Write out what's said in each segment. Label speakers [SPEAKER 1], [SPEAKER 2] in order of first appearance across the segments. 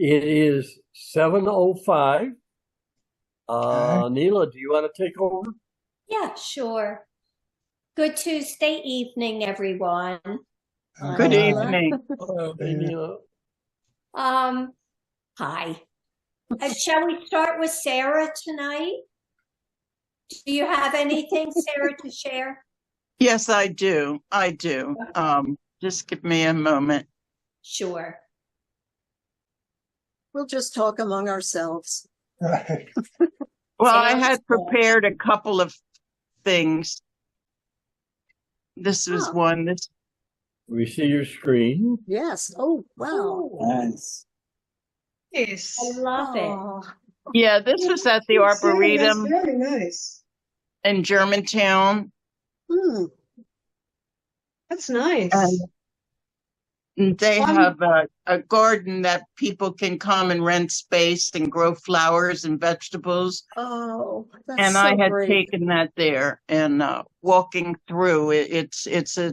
[SPEAKER 1] It is 7:05.
[SPEAKER 2] Okay.
[SPEAKER 1] Neela, do you want to take over?
[SPEAKER 3] Yeah, sure. Good Tuesday evening, everyone.
[SPEAKER 4] Good
[SPEAKER 2] Hello.
[SPEAKER 4] evening.
[SPEAKER 1] Hey, Neela.
[SPEAKER 3] Um, Hi. Shall we start with Sarah tonight? Do you have anything, Sarah, to share?
[SPEAKER 4] Yes, I do. I do. Just give me a moment.
[SPEAKER 3] Sure.
[SPEAKER 5] We'll just talk among ourselves.
[SPEAKER 2] Right.
[SPEAKER 4] Well, I
[SPEAKER 3] Sounds
[SPEAKER 4] had
[SPEAKER 3] good.
[SPEAKER 4] prepared a couple of things. This was
[SPEAKER 5] Oh.
[SPEAKER 4] one. This
[SPEAKER 1] We see your screen.
[SPEAKER 5] Yes. Oh, wow.
[SPEAKER 2] Nice.
[SPEAKER 6] Yes.
[SPEAKER 3] I love it.
[SPEAKER 5] Oh,
[SPEAKER 4] yeah, this was at the
[SPEAKER 6] Sarah, that's
[SPEAKER 4] Arboretum
[SPEAKER 6] very nice.
[SPEAKER 4] in Germantown.
[SPEAKER 5] hmm.
[SPEAKER 6] That's nice.
[SPEAKER 4] And they
[SPEAKER 6] Fun.
[SPEAKER 4] have a garden that people can come and rent space and grow flowers and vegetables.
[SPEAKER 5] Oh, that's
[SPEAKER 4] And
[SPEAKER 5] so
[SPEAKER 4] I had
[SPEAKER 5] great.
[SPEAKER 4] taken that there and walking through it's a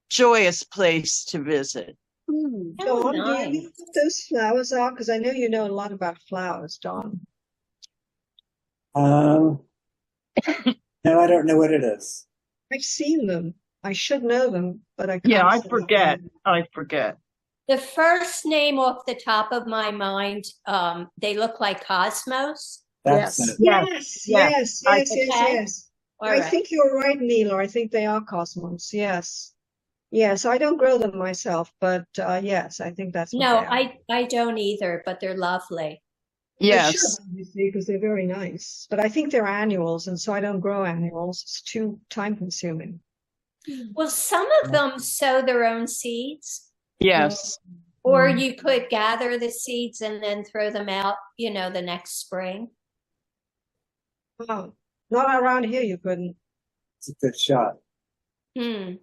[SPEAKER 4] joyous place to visit.
[SPEAKER 5] Hmm.
[SPEAKER 3] How
[SPEAKER 6] Dawn, do you know
[SPEAKER 3] nice.
[SPEAKER 6] what those flowers are? Because I know you know a lot about flowers, Dawn.
[SPEAKER 2] No, I don't know what it is.
[SPEAKER 6] I've seen them. I should know them, but I can't.
[SPEAKER 4] Yeah, I
[SPEAKER 6] say
[SPEAKER 4] forget.
[SPEAKER 6] them.
[SPEAKER 4] I forget.
[SPEAKER 3] The first name off the top of my mind, they look like cosmos.
[SPEAKER 2] That's
[SPEAKER 5] Yes.
[SPEAKER 2] it.
[SPEAKER 6] Yes,
[SPEAKER 4] Yes.
[SPEAKER 3] Okay.
[SPEAKER 6] yes.
[SPEAKER 3] All
[SPEAKER 6] I
[SPEAKER 3] right.
[SPEAKER 6] think you're right, Neela. I think they are cosmos. Yes. Yes, I don't grow them myself, but yes, I think that's what
[SPEAKER 3] No,
[SPEAKER 6] they are.
[SPEAKER 3] I don't either, but they're lovely.
[SPEAKER 6] I should,
[SPEAKER 4] Yes.
[SPEAKER 6] obviously, because they're very nice. But I think they're annuals, and so I don't grow annuals. It's too time consuming.
[SPEAKER 3] Well, some of them sow their own seeds,
[SPEAKER 4] Yes.
[SPEAKER 3] or
[SPEAKER 6] Mm.
[SPEAKER 3] you could gather the seeds and then throw them out, the next spring.
[SPEAKER 6] Wow. Not around here, you couldn't.
[SPEAKER 2] It's a good shot.
[SPEAKER 3] Hmm.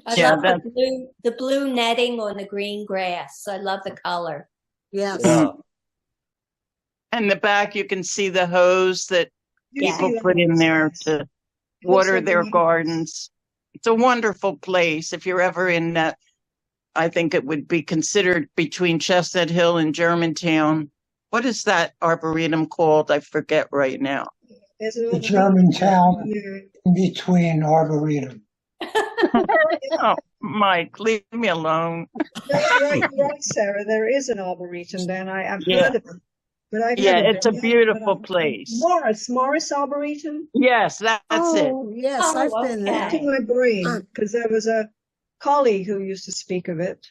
[SPEAKER 3] I
[SPEAKER 4] Yeah,
[SPEAKER 3] love the blue netting on the green grass. I love the color.
[SPEAKER 5] Yes.
[SPEAKER 1] Yeah.
[SPEAKER 4] In the back, you can see the hose that
[SPEAKER 6] You
[SPEAKER 3] Yeah.
[SPEAKER 6] see
[SPEAKER 4] people
[SPEAKER 6] that
[SPEAKER 4] put in
[SPEAKER 6] one,
[SPEAKER 4] there
[SPEAKER 6] yes.
[SPEAKER 4] to
[SPEAKER 6] It looks
[SPEAKER 4] water
[SPEAKER 6] like
[SPEAKER 4] their
[SPEAKER 6] a nice-
[SPEAKER 4] gardens. It's a wonderful place. If you're ever in that, I think it would be considered between Chestnut Hill and Germantown. What is that arboretum called? I forget right now.
[SPEAKER 6] There's an
[SPEAKER 2] The
[SPEAKER 6] old-
[SPEAKER 2] Germantown
[SPEAKER 6] Yeah.
[SPEAKER 2] in between Arboretum.
[SPEAKER 4] Oh, Mike, leave me alone.
[SPEAKER 6] No, you're right, Sarah. There is an arboretum there, and I've
[SPEAKER 4] Yeah.
[SPEAKER 6] heard of it. But I've
[SPEAKER 4] Yeah,
[SPEAKER 6] never
[SPEAKER 4] it's a
[SPEAKER 6] been.
[SPEAKER 4] beautiful
[SPEAKER 6] But
[SPEAKER 4] place.
[SPEAKER 6] Morris Arboretum.
[SPEAKER 4] Yes, that's it.
[SPEAKER 5] Oh, yes,
[SPEAKER 3] Oh,
[SPEAKER 5] I've been there.
[SPEAKER 3] okay.
[SPEAKER 6] In my brain, because there was a colleague who used to speak of it.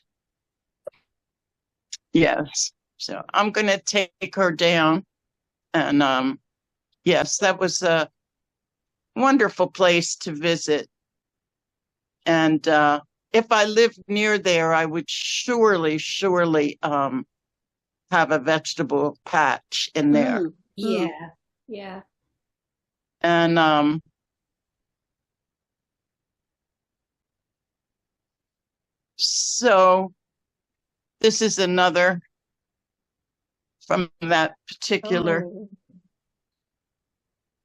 [SPEAKER 4] Yes. So I'm going to take her down. And yes, that was a wonderful place to visit. And if I lived near there, I would surely have a vegetable patch in there.
[SPEAKER 5] Mm.
[SPEAKER 3] Yeah. Yeah.
[SPEAKER 4] And so this is another from that particular,
[SPEAKER 5] Oh,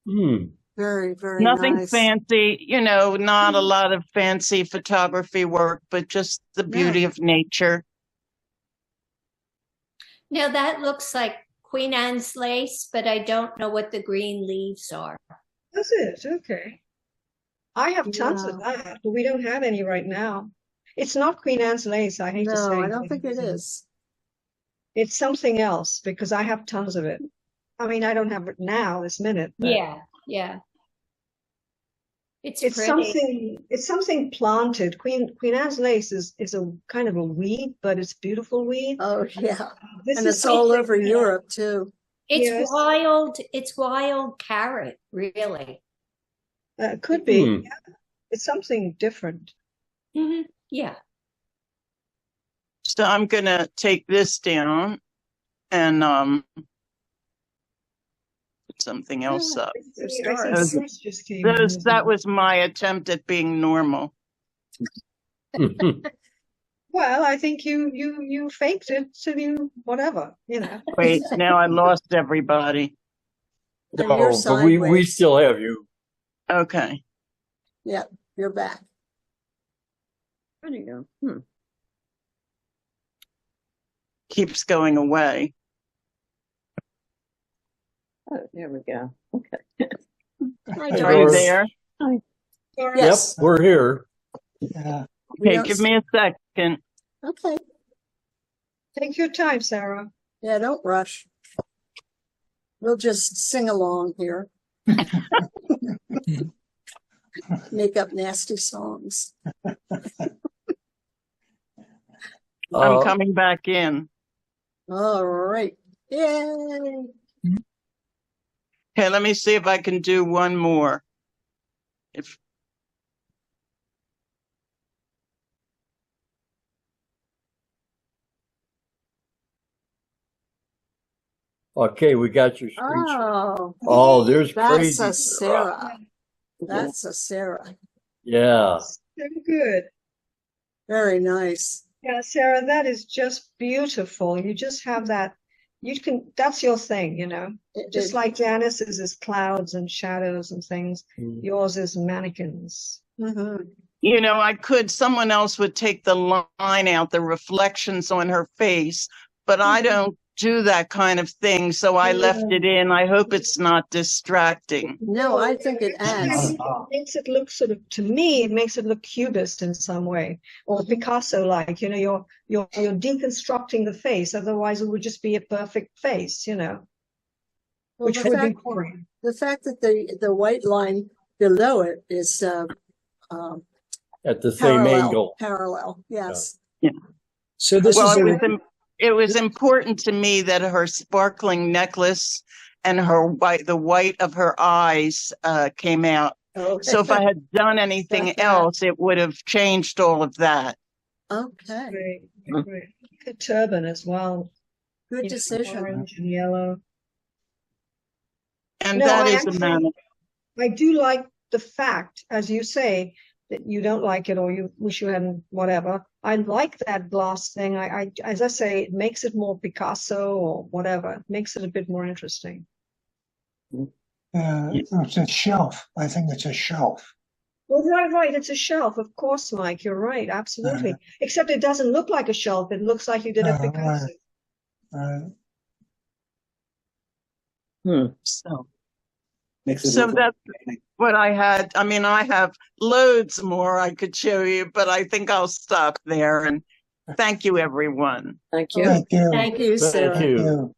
[SPEAKER 1] Hmm.
[SPEAKER 5] very, very
[SPEAKER 4] nothing
[SPEAKER 5] nice.
[SPEAKER 4] fancy, not a lot of fancy photography work, but just the beauty of nature.
[SPEAKER 3] Now that looks like Queen Anne's lace, but I don't know what the green leaves are.
[SPEAKER 6] That's it. Okay. I have tons of
[SPEAKER 5] Yeah.
[SPEAKER 6] that, but we don't have any right now. It's not Queen Anne's lace. I hate to say.
[SPEAKER 5] No, I
[SPEAKER 6] it,
[SPEAKER 5] don't
[SPEAKER 6] but
[SPEAKER 5] think it is.
[SPEAKER 6] It's something else because I have tons of it. I mean, I don't have it now, this minute. But
[SPEAKER 3] Yeah. Yeah. It's
[SPEAKER 6] It's
[SPEAKER 3] pretty.
[SPEAKER 6] something planted. Queen Anne's lace is a kind of a weed, but it's beautiful weed.
[SPEAKER 5] Oh, yeah.
[SPEAKER 6] This
[SPEAKER 5] And
[SPEAKER 6] is
[SPEAKER 5] it's all
[SPEAKER 6] something
[SPEAKER 5] over
[SPEAKER 6] that-
[SPEAKER 5] Europe, too.
[SPEAKER 3] It's
[SPEAKER 6] Yes.
[SPEAKER 3] wild. It's wild carrot, really.
[SPEAKER 6] Could be.
[SPEAKER 1] Hmm.
[SPEAKER 6] Yeah. It's something different.
[SPEAKER 3] Yeah.
[SPEAKER 4] So I'm going to take this down and put something else up.
[SPEAKER 5] Your
[SPEAKER 6] I see
[SPEAKER 5] stars.
[SPEAKER 6] yours just came in, isn't
[SPEAKER 4] That
[SPEAKER 6] it?
[SPEAKER 4] was my attempt at being normal.
[SPEAKER 6] Well, I think you faked it to you whatever,
[SPEAKER 4] Wait, now I lost everybody.
[SPEAKER 5] And
[SPEAKER 1] No,
[SPEAKER 5] you're
[SPEAKER 1] but we
[SPEAKER 5] sideways.
[SPEAKER 1] still have you.
[SPEAKER 4] Okay.
[SPEAKER 5] Yep, you're back. There you go.
[SPEAKER 4] keeps going away.
[SPEAKER 7] Oh, there we go. Okay.
[SPEAKER 5] Hi,
[SPEAKER 1] Hey,
[SPEAKER 4] Are you
[SPEAKER 1] Doris.
[SPEAKER 4] there?
[SPEAKER 6] Doris?
[SPEAKER 5] Yes.
[SPEAKER 1] Yep, we're here.
[SPEAKER 2] Yeah.
[SPEAKER 5] We
[SPEAKER 4] Okay,
[SPEAKER 5] don't
[SPEAKER 4] give me a second.
[SPEAKER 5] Okay.
[SPEAKER 6] Take your time, Sarah.
[SPEAKER 5] Yeah, don't rush. We'll just sing along here. Make up nasty songs.
[SPEAKER 4] I'm
[SPEAKER 1] Uh,
[SPEAKER 4] coming back in.
[SPEAKER 5] All right. Yay.
[SPEAKER 4] Okay, let me see if I can do one more. If
[SPEAKER 1] Okay, we got your screenshot.
[SPEAKER 5] Oh,
[SPEAKER 1] Oh, there's
[SPEAKER 5] that's
[SPEAKER 1] crazy.
[SPEAKER 5] a Sarah. That's a Sarah.
[SPEAKER 1] Yeah.
[SPEAKER 6] So good.
[SPEAKER 5] Very nice.
[SPEAKER 6] Yeah, Sarah, that is just beautiful. You just have that. That's your thing, you know. Just like Janice's is clouds and shadows and things. Yours is mannequins.
[SPEAKER 5] Mhm.
[SPEAKER 4] you know, someone else would take the line out, the reflections on her face, but I don't do that kind of thing. So I left it in. I hope it's not distracting.
[SPEAKER 5] No, I think it adds.
[SPEAKER 6] It makes it look sort of, to me, it makes it look cubist in some way, or Picasso-like. You know, you're deconstructing the face. Otherwise, it would just be a perfect face. You know,
[SPEAKER 5] Well,
[SPEAKER 6] which would be boring.
[SPEAKER 5] the fact that the white line below it is
[SPEAKER 1] At the same angle.
[SPEAKER 5] Parallel, yes.
[SPEAKER 4] Yeah.
[SPEAKER 2] So this
[SPEAKER 4] Well,
[SPEAKER 2] is
[SPEAKER 4] it was important to me that her sparkling necklace and the white of her eyes came out.
[SPEAKER 5] Okay.
[SPEAKER 4] So if I had done anything else, it would have changed all of that.
[SPEAKER 5] Okay,
[SPEAKER 6] Great. The turban as well.
[SPEAKER 5] good
[SPEAKER 6] You know,
[SPEAKER 5] decision.
[SPEAKER 6] orange and yellow.
[SPEAKER 4] And
[SPEAKER 6] No,
[SPEAKER 4] that
[SPEAKER 6] I
[SPEAKER 4] is a
[SPEAKER 6] actually-
[SPEAKER 4] man.
[SPEAKER 6] I do like the fact, as you say, that you don't like it or you wish you hadn't, whatever. I like that glass thing. As I say, it makes it more Picasso or whatever. It makes it a bit more interesting.
[SPEAKER 8] It's a shelf. I think it's a shelf.
[SPEAKER 6] Well, right. It's a shelf. Of course, Mike, you're right. Absolutely. Except it doesn't look like a shelf. It looks like you did a
[SPEAKER 8] Right.
[SPEAKER 6] Picasso.
[SPEAKER 4] So
[SPEAKER 2] makes it
[SPEAKER 4] So
[SPEAKER 2] look
[SPEAKER 4] that's
[SPEAKER 2] like-
[SPEAKER 4] what I had. I mean, I have loads more I could show you, but I think I'll stop there. And thank you, everyone.
[SPEAKER 7] Thank you.
[SPEAKER 8] Thank you.
[SPEAKER 5] Thank you, Sarah.
[SPEAKER 1] Thank you.
[SPEAKER 8] Thank you.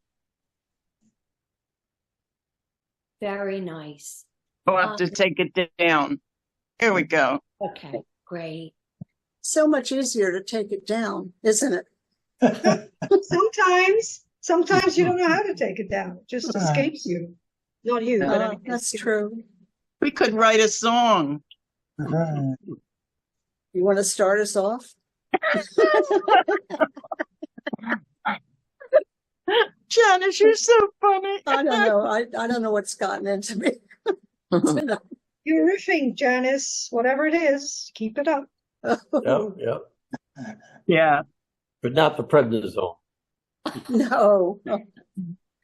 [SPEAKER 3] Very nice.
[SPEAKER 4] I'll have to take it down. Here we go.
[SPEAKER 3] Okay, great.
[SPEAKER 5] So much easier to take it down, isn't it?
[SPEAKER 6] Sometimes you don't know how to take it down. It just escapes you. Not you, but I mean,
[SPEAKER 5] That's true.
[SPEAKER 4] We could write a song.
[SPEAKER 8] Right.
[SPEAKER 5] You want to start us off?
[SPEAKER 4] Janice, you're so funny.
[SPEAKER 5] I don't know. I don't know what's gotten into me.
[SPEAKER 6] You're riffing, Janice. Whatever it is, keep it up.
[SPEAKER 1] Yep.
[SPEAKER 4] Yeah.
[SPEAKER 1] But not the prednisone.
[SPEAKER 5] No.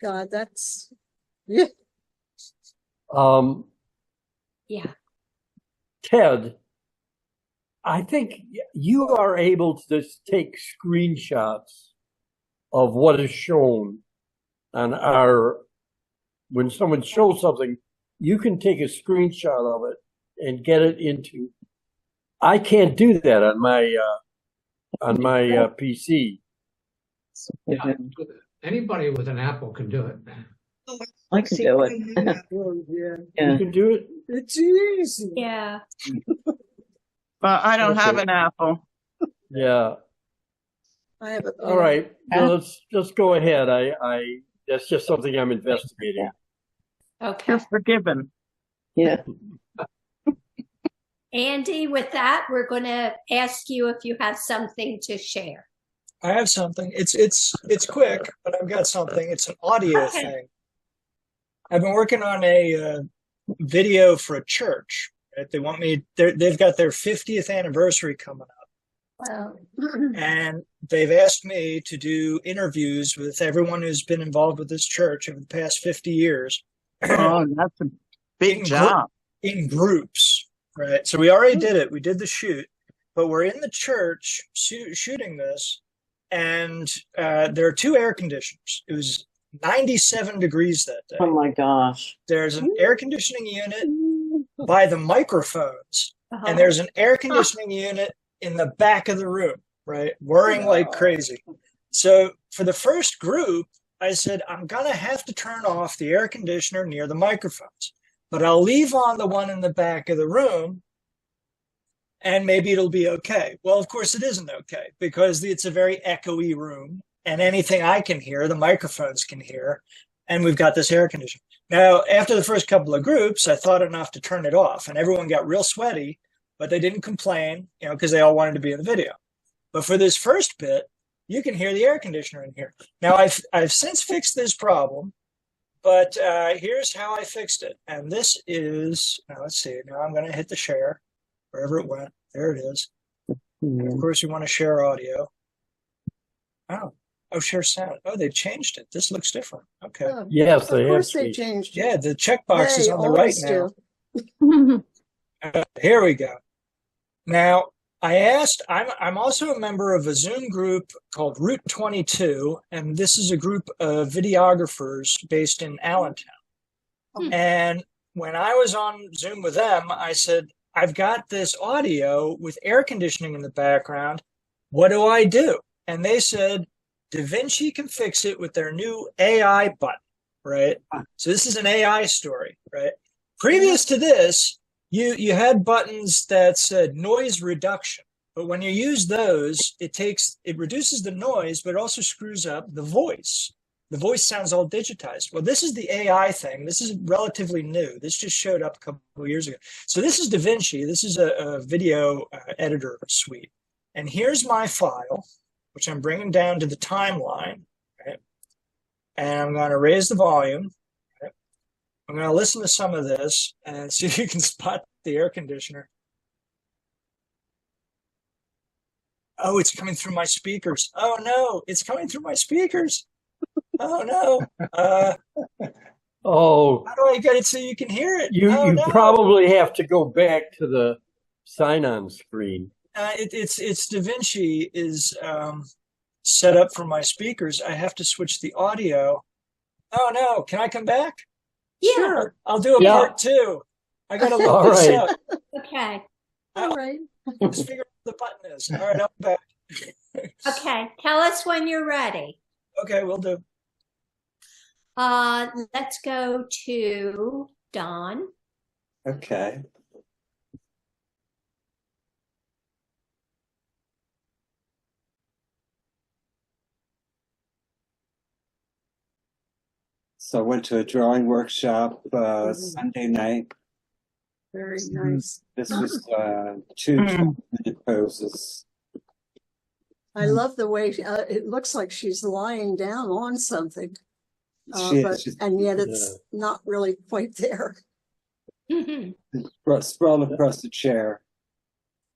[SPEAKER 5] God, that's yeah.
[SPEAKER 3] Yeah.
[SPEAKER 1] Ted, I think you are able to just take screenshots of what is shown on when someone shows something, you can take a screenshot of it and get it into. I can't do that on my PC.
[SPEAKER 9] Yeah, anybody with an Apple can do it.
[SPEAKER 7] I can do it.
[SPEAKER 5] Oh, yeah.
[SPEAKER 1] You
[SPEAKER 7] Yeah.
[SPEAKER 1] can do it.
[SPEAKER 5] It's easy.
[SPEAKER 3] Yeah.
[SPEAKER 4] But I don't have
[SPEAKER 1] Okay.
[SPEAKER 4] an Apple.
[SPEAKER 1] Yeah.
[SPEAKER 5] I have a
[SPEAKER 1] All right. Well, let's just go ahead. That's just something I'm investigating.
[SPEAKER 3] Okay.
[SPEAKER 4] You're forgiven.
[SPEAKER 7] Yeah.
[SPEAKER 3] Andy, with that, we're going to ask you if you have something to share.
[SPEAKER 10] I have something. It's quick, but I've got something. It's an audio
[SPEAKER 3] Okay.
[SPEAKER 10] thing. I've been working on a video for a church. Right? They want me. They've got their 50th anniversary coming up,
[SPEAKER 5] Wow.
[SPEAKER 10] and they've asked me to do interviews with everyone who's been involved with this church over the past 50 years.
[SPEAKER 4] Oh, that's a big
[SPEAKER 10] In
[SPEAKER 4] job.
[SPEAKER 10] in groups, right? So we already did it. We did the shoot, but we're in the church shooting this, and there are two air conditioners. It was 97 degrees that day.
[SPEAKER 7] Oh my gosh.
[SPEAKER 10] There's an air conditioning unit by the microphones,
[SPEAKER 3] Uh-huh.
[SPEAKER 10] and there's an air conditioning unit in the back of the room, right? Whirring like crazy. So for the first group, I said, I'm going to have to turn off the air conditioner near the microphones, but I'll leave on the one in the back of the room, and maybe it'll be okay. Well, of course, it isn't okay because it's a very echoey room, and anything I can hear, the microphones can hear, and we've got this air conditioner. Now, after the first couple of groups, I thought enough to turn it off, and everyone got real sweaty, but they didn't complain, because they all wanted to be in the video. But for this first bit, you can hear the air conditioner in here. Now, I've since fixed this problem, but here's how I fixed it. And this is, now let's see, now I'm going to hit the share, wherever it went. There it is. And of course, you want to share audio. Oh, share sound. Oh, they changed it. This looks different. Okay.
[SPEAKER 1] Yes,
[SPEAKER 5] Of
[SPEAKER 1] they have
[SPEAKER 5] course they
[SPEAKER 1] to.
[SPEAKER 5] changed it.
[SPEAKER 10] Yeah, the checkbox is
[SPEAKER 5] They
[SPEAKER 10] on the right
[SPEAKER 5] always
[SPEAKER 10] now.
[SPEAKER 5] do.
[SPEAKER 10] Here we go. Now, I asked, I'm also a member of a Zoom group called Route 22, and this is a group of videographers based in Allentown. And when I was on Zoom with them, I said, I've got this audio with air conditioning in the background. What do I do? And they said, DaVinci can fix it with their new AI button, right? So this is an AI story, right? Previous to this, you had buttons that said noise reduction, but when you use those, it reduces the noise, but it also screws up the voice. The voice sounds all digitized. Well, this is the AI thing. This is relatively new. This just showed up a couple of years ago. So this is DaVinci. This is a video editor suite. And here's my file, which I'm bringing down to the timeline. Right? And I'm going to raise the volume. Right? I'm going to listen to some of this and see if you can spot the air conditioner. Oh, it's coming through my speakers. Oh, no, it's coming through my speakers. Oh, no.
[SPEAKER 1] Oh,
[SPEAKER 10] How do I get it so you can hear it?
[SPEAKER 1] you
[SPEAKER 10] Oh, no.
[SPEAKER 1] probably have to go back to the sign-on screen.
[SPEAKER 10] It's DaVinci is set up for my speakers. I have to switch the audio. Oh, no. Can I come back?
[SPEAKER 3] Yeah.
[SPEAKER 10] Sure. I'll do a
[SPEAKER 1] Yeah.
[SPEAKER 10] part two. I got to look
[SPEAKER 1] All
[SPEAKER 10] this
[SPEAKER 1] right.
[SPEAKER 10] up.
[SPEAKER 3] Okay.
[SPEAKER 5] All right.
[SPEAKER 10] Just figure out what the button is. All right, I'll be back.
[SPEAKER 3] Okay. Tell us when you're ready.
[SPEAKER 10] Okay, we'll do.
[SPEAKER 3] Let's go to Don.
[SPEAKER 2] Okay. So I went to a drawing workshop Sunday night.
[SPEAKER 5] Very nice.
[SPEAKER 2] This was two 20-minute poses.
[SPEAKER 5] I love the way it looks like she's lying down on something, and yet it's not really quite there.
[SPEAKER 2] Sprawled across the chair.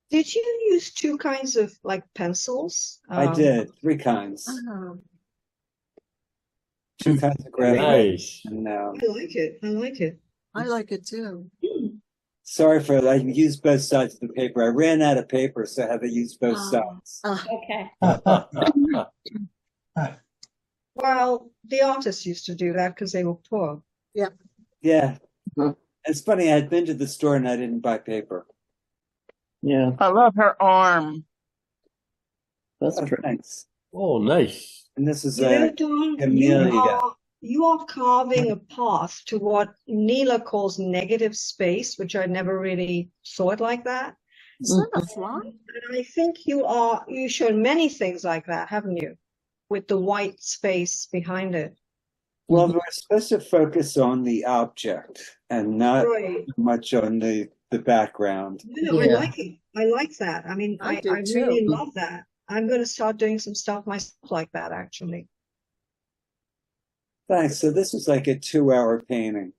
[SPEAKER 6] Did you use two kinds of like pencils?
[SPEAKER 2] I did, three kinds. Two kinds of graphite.
[SPEAKER 1] Nice.
[SPEAKER 2] And,
[SPEAKER 6] I like it. I like it.
[SPEAKER 5] I like it too.
[SPEAKER 2] sorry for that. I used both sides of the paper. I ran out of paper, so I had to use both sides.
[SPEAKER 3] Okay.
[SPEAKER 6] Well, the artists used to do that because they were poor.
[SPEAKER 5] Yeah.
[SPEAKER 2] Yeah. It's funny, I had been to the store and I didn't buy paper.
[SPEAKER 7] Yeah,
[SPEAKER 4] I love her arm.
[SPEAKER 7] that's
[SPEAKER 2] Oh,
[SPEAKER 7] true.
[SPEAKER 2] thanks.
[SPEAKER 1] Oh, nice.
[SPEAKER 2] And this is
[SPEAKER 6] You know,
[SPEAKER 2] a
[SPEAKER 6] Dawn,
[SPEAKER 2] camellia.
[SPEAKER 6] you are carving a path to what Neela calls negative space, which I never really saw it like that.
[SPEAKER 5] Is that a fly?
[SPEAKER 6] And I think you showed many things like that, haven't you? With the white space behind it.
[SPEAKER 2] Well, we're supposed to focus on the object and not
[SPEAKER 6] Right.
[SPEAKER 2] much on the background.
[SPEAKER 6] No, I
[SPEAKER 7] Yeah.
[SPEAKER 6] like it. I like that. I mean,
[SPEAKER 5] I
[SPEAKER 6] I
[SPEAKER 5] do
[SPEAKER 6] really
[SPEAKER 5] too.
[SPEAKER 6] love that. I'm going to start doing some stuff myself like that, actually.
[SPEAKER 2] Thanks. So this was like a 2-hour painting.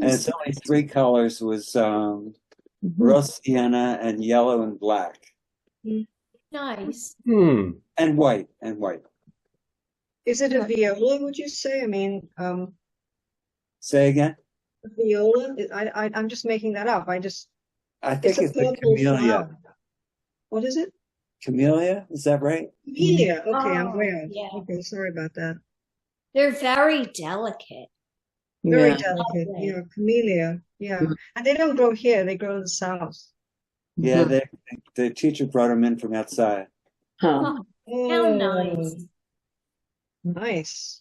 [SPEAKER 2] And it's only 3 colors. It was raw sienna and yellow and black.
[SPEAKER 3] Nice.
[SPEAKER 1] Hmm.
[SPEAKER 2] And white. And white.
[SPEAKER 6] Is it a viola, would you say? I mean,
[SPEAKER 2] Say again?
[SPEAKER 6] a viola? I'm just making that up.
[SPEAKER 2] I think
[SPEAKER 6] It's a
[SPEAKER 2] it's a
[SPEAKER 6] purple
[SPEAKER 2] camellia.
[SPEAKER 6] flower. What is it?
[SPEAKER 2] Camellia, is that right?
[SPEAKER 6] Camellia. Okay, I'm
[SPEAKER 3] Oh,
[SPEAKER 6] way off.
[SPEAKER 3] yeah.
[SPEAKER 6] Okay, sorry about that.
[SPEAKER 3] They're very delicate.
[SPEAKER 6] Very
[SPEAKER 7] Yeah.
[SPEAKER 6] delicate.
[SPEAKER 3] Lovely.
[SPEAKER 6] Yeah, camellia. Yeah. And they don't grow here, they grow in the south.
[SPEAKER 2] Yeah,
[SPEAKER 7] Mhm.
[SPEAKER 2] the teacher brought them in from outside.
[SPEAKER 7] Huh.
[SPEAKER 3] Oh, how nice.
[SPEAKER 6] Nice.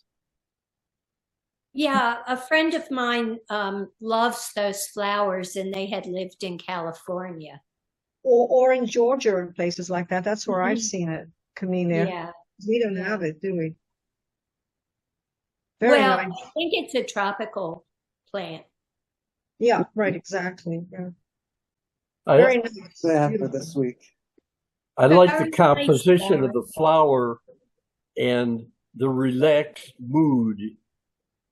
[SPEAKER 3] Yeah, a friend of mine loves those flowers, and they had lived in California.
[SPEAKER 6] Or in Georgia and places like that. That's where I've seen it. Camellia.
[SPEAKER 3] Yeah.
[SPEAKER 6] We don't
[SPEAKER 3] Yeah.
[SPEAKER 6] have it, do we? Very
[SPEAKER 3] Well,
[SPEAKER 6] nice.
[SPEAKER 3] I think it's a tropical plant.
[SPEAKER 6] Yeah, right, exactly. Yeah.
[SPEAKER 1] I,
[SPEAKER 6] Very nice.
[SPEAKER 2] Yeah, for
[SPEAKER 6] Beautiful.
[SPEAKER 2] this week.
[SPEAKER 1] I like
[SPEAKER 3] Very
[SPEAKER 1] the
[SPEAKER 3] nice
[SPEAKER 1] composition of
[SPEAKER 3] flower.
[SPEAKER 1] the flower and the relaxed mood.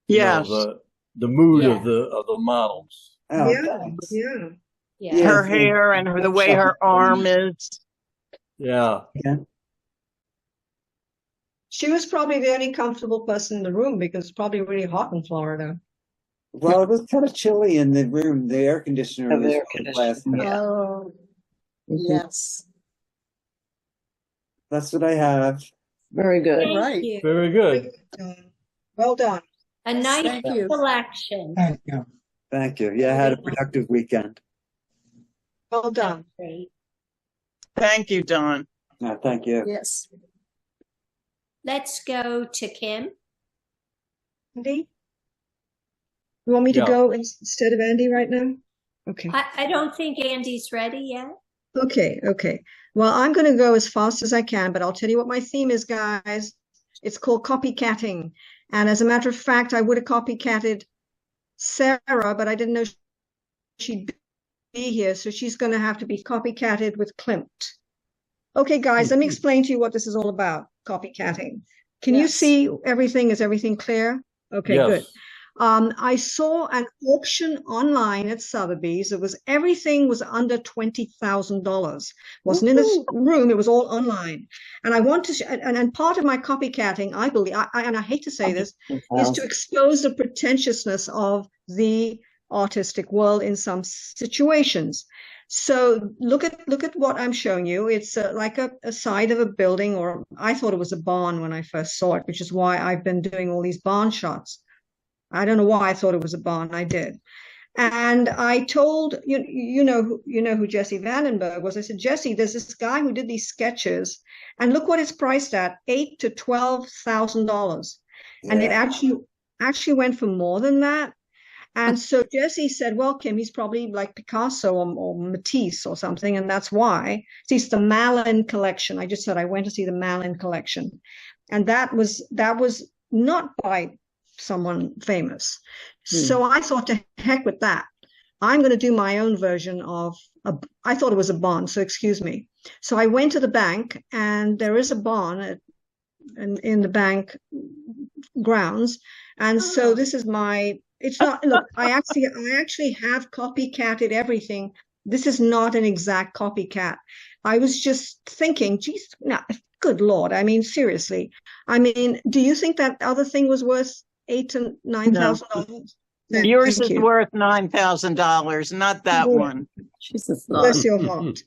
[SPEAKER 4] Yes.
[SPEAKER 1] The mood
[SPEAKER 3] Yeah.
[SPEAKER 1] of the models.
[SPEAKER 2] Oh,
[SPEAKER 6] Yeah,
[SPEAKER 2] thanks.
[SPEAKER 6] yeah.
[SPEAKER 3] Yeah.
[SPEAKER 2] Yeah.
[SPEAKER 4] Her hair and the way her arm is.
[SPEAKER 1] Yeah.
[SPEAKER 6] She was probably the only comfortable person in the room because it's probably really hot in Florida.
[SPEAKER 2] Well, it was kind of chilly in the room. The air conditioner
[SPEAKER 7] The
[SPEAKER 2] was
[SPEAKER 7] air
[SPEAKER 2] on
[SPEAKER 7] conditioner,
[SPEAKER 2] last night.
[SPEAKER 7] yeah.
[SPEAKER 5] Oh, yes.
[SPEAKER 2] That's what I have.
[SPEAKER 7] Very good.
[SPEAKER 3] Thank
[SPEAKER 5] Right.
[SPEAKER 3] you.
[SPEAKER 1] Very good.
[SPEAKER 6] Well done.
[SPEAKER 3] A nice
[SPEAKER 5] Thank you.
[SPEAKER 3] selection.
[SPEAKER 8] Thank you.
[SPEAKER 2] Thank you. Yeah, I had a productive weekend.
[SPEAKER 6] Well done.
[SPEAKER 3] Great.
[SPEAKER 4] Thank you, Don.
[SPEAKER 2] Thank you.
[SPEAKER 5] Yes.
[SPEAKER 3] Let's go to Kim.
[SPEAKER 6] Andy? You want me to
[SPEAKER 1] Yeah.
[SPEAKER 6] go instead of Andy right now? Okay.
[SPEAKER 3] I don't think Andy's ready yet.
[SPEAKER 6] Okay, okay. Well, I'm going to go as fast as I can, but I'll tell you what my theme is, guys. It's called copycatting. And as a matter of fact, I would have copycatted Sarah, but I didn't know she'd be here. So she's going to have to be copycatted with Klimt. Okay, guys, let me explain to you what this is all about, copycatting. Can you
[SPEAKER 5] Yes.
[SPEAKER 6] see everything? Is everything clear? Okay,
[SPEAKER 1] Yes.
[SPEAKER 6] good. I saw an auction online at Sotheby's. Everything was under $20,000. Wasn't in this room. It was all online. And I want to, and part of my copycatting, I believe, and I hate to say this, is to expose the pretentiousness of the artistic world in some situations. So look at what I'm showing you. It's like a side of a building, or I thought it was a barn when I first saw it, which is why I've been doing all these barn shots. I don't know why I thought it was a barn. I did. And I told, you know who Jesse Vandenberg was. I said, Jesse, there's this guy who did these sketches, and look what it's priced at, $8,000 to $12,000. And it actually went for more than that. And so Jesse said, well, Kim, he's probably like Picasso or Matisse or something, and that's why. It's the Malin collection. I just said I went to see the Malin collection. And that was not by someone famous. So I thought, to heck with that. I'm going to do my own version of, I thought it was a barn, so excuse me. So I went to the bank, and there is a barn in the bank grounds. And so this is it's not, look, I actually have copycatted everything. This is not an exact copycat. I was just thinking, geez, no, good Lord. I mean, seriously. I mean, do you think that other thing was worth $8,000 to $9,000? No.
[SPEAKER 4] Yours is worth $9,000, not that one.
[SPEAKER 7] Jesus,
[SPEAKER 6] Bless your heart.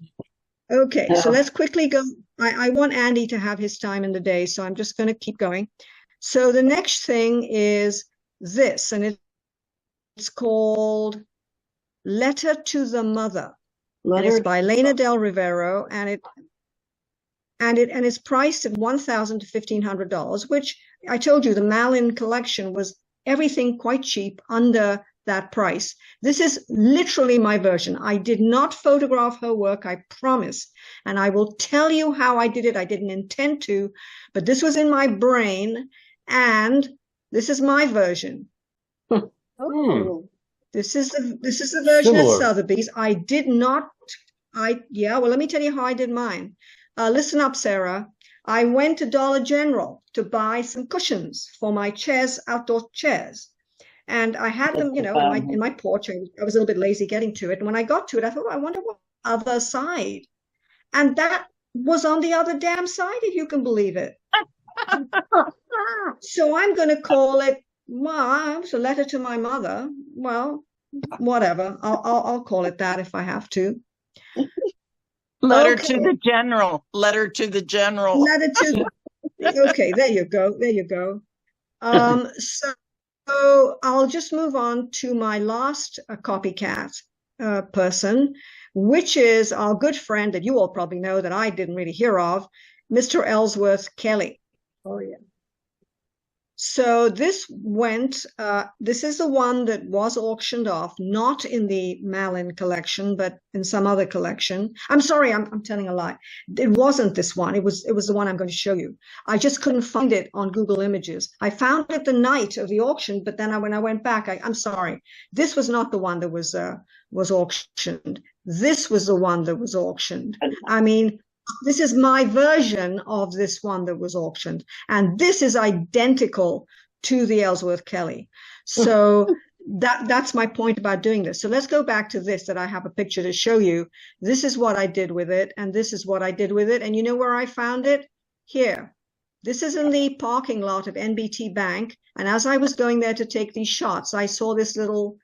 [SPEAKER 6] Okay, so let's quickly go. I want Andy to have his time in the day, so I'm just going to keep going. So the next thing is this, and it's called Letter to the Mother. And it's by Lena Del Rivero, and it's priced at $1,000 to $1,500, which I told you the Malin collection was everything quite cheap, under that price. This is literally my version. I did not photograph her work, I promise. And I will tell you how I did it. I didn't intend to, but this was in my brain, and this is my version.
[SPEAKER 5] Oh,
[SPEAKER 6] This is the version at Sotheby's. I did not, well, let me tell you how I did mine. Listen up, Sarah. I went to Dollar General to buy some cushions for my chairs, outdoor chairs. And I had them, in my porch. I was a little bit lazy getting to it. And when I got to it, I thought, I wonder what other side. And that was on the other damn side, if you can believe it. So I'm going to call it, it's a letter to my mother. Well, whatever. I'll call it that if I have to.
[SPEAKER 4] Letter
[SPEAKER 6] Okay.
[SPEAKER 4] to the general. Letter to the general.
[SPEAKER 6] Letter to. Okay, there you go. There you go. So I'll just move on to my last copycat person, which is our good friend that you all probably know that I didn't really hear of, Mr. Ellsworth Kelly.
[SPEAKER 5] Oh, yeah.
[SPEAKER 6] So this is the one that was auctioned off, not in the Malin collection, but in some other collection. I'm sorry, I'm telling a lie. It wasn't this one. It was the one I'm going to show you. I just couldn't find it on Google Images. I found it the night of the auction, but then when I went back, I'm sorry. This was not the one that was auctioned. This was the one that was auctioned. I mean, this is my version of this one that was auctioned. And this is identical to the Ellsworth Kelly. So that's my point about doing this. So let's go back to this, that I have a picture to show you. This is what I did with it. And this is what I did with it. And you know where I found it? Here. This is in the parking lot of NBT Bank. And as I was going there to take these shots, I saw this little,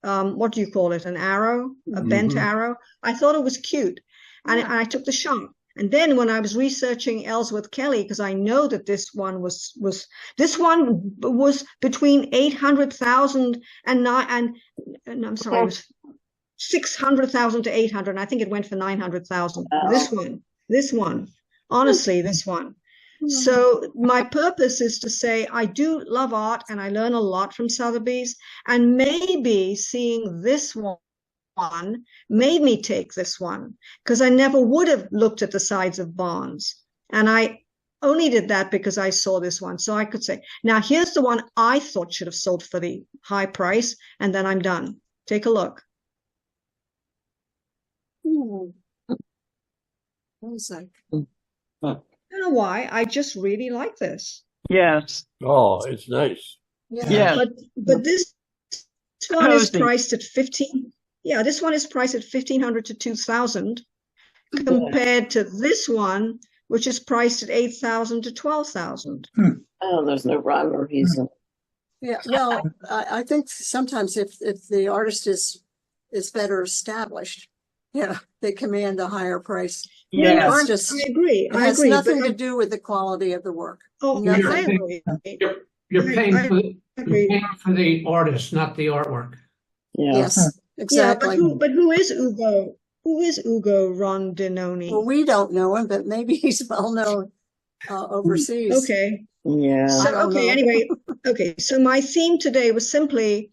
[SPEAKER 6] what do you call it? An arrow, a bent arrow. I thought it was cute. And I took the shot. And then when I was researching Ellsworth Kelly, because I know that this one was between 800,000 and I'm sorry, it was 600,000 to 800. And I think it went for 900,000. Wow. This one, honestly, this one. So my purpose is to say I do love art and I learn a lot from Sotheby's, and maybe seeing this one made me take this one, because I never would have looked at the sides of Barnes. And I only did that because I saw this one. So I could say, now here's the one I thought should have sold for the high price, and then I'm done. Take a look.
[SPEAKER 5] What was that?
[SPEAKER 6] I don't know why. I just really like this.
[SPEAKER 4] Yes.
[SPEAKER 1] Oh, it's nice.
[SPEAKER 4] Yeah.
[SPEAKER 6] But this one is priced at 15. Yeah, this one is priced at 1,500 to 2,000, compared to this one, which is priced at 8,000 to 12,000.
[SPEAKER 7] Oh, there's no rhyme or reason.
[SPEAKER 5] Yeah, well, I think sometimes if the artist is better established, they command a higher price.
[SPEAKER 4] Yeah,
[SPEAKER 5] I
[SPEAKER 6] agree.
[SPEAKER 5] It has nothing to do with the quality of the work.
[SPEAKER 6] Oh,
[SPEAKER 9] You're
[SPEAKER 6] I agree.
[SPEAKER 9] You're paying for the artist, not the artwork.
[SPEAKER 7] Yeah.
[SPEAKER 5] Yes, exactly.
[SPEAKER 6] Yeah, but who is Ugo? Who is Ugo Rondinoni?
[SPEAKER 5] Well, we don't know him, but maybe he's well known overseas.
[SPEAKER 6] Okay.
[SPEAKER 7] Yeah.
[SPEAKER 6] So, anyway, so my theme today was simply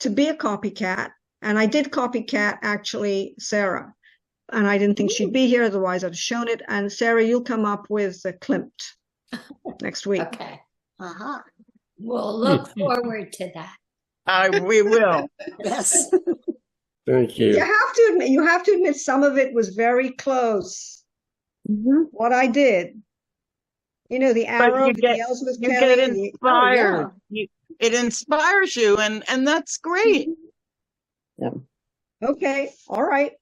[SPEAKER 6] to be a copycat. And I did copycat, actually, Sarah. And I didn't think she'd be here, otherwise I'd have shown it. And Sarah, you'll come up with the Klimt next week.
[SPEAKER 3] Okay.
[SPEAKER 5] Uh-huh.
[SPEAKER 3] We'll look forward to that.
[SPEAKER 4] We will.
[SPEAKER 5] Yes.
[SPEAKER 1] Thank you.
[SPEAKER 6] You have to admit some of it was very close. What I did. You know, the arrow, the Ellsworth Kelly.
[SPEAKER 4] You get inspired. It inspires you, and that's great.
[SPEAKER 7] Yeah.
[SPEAKER 6] Okay. All right.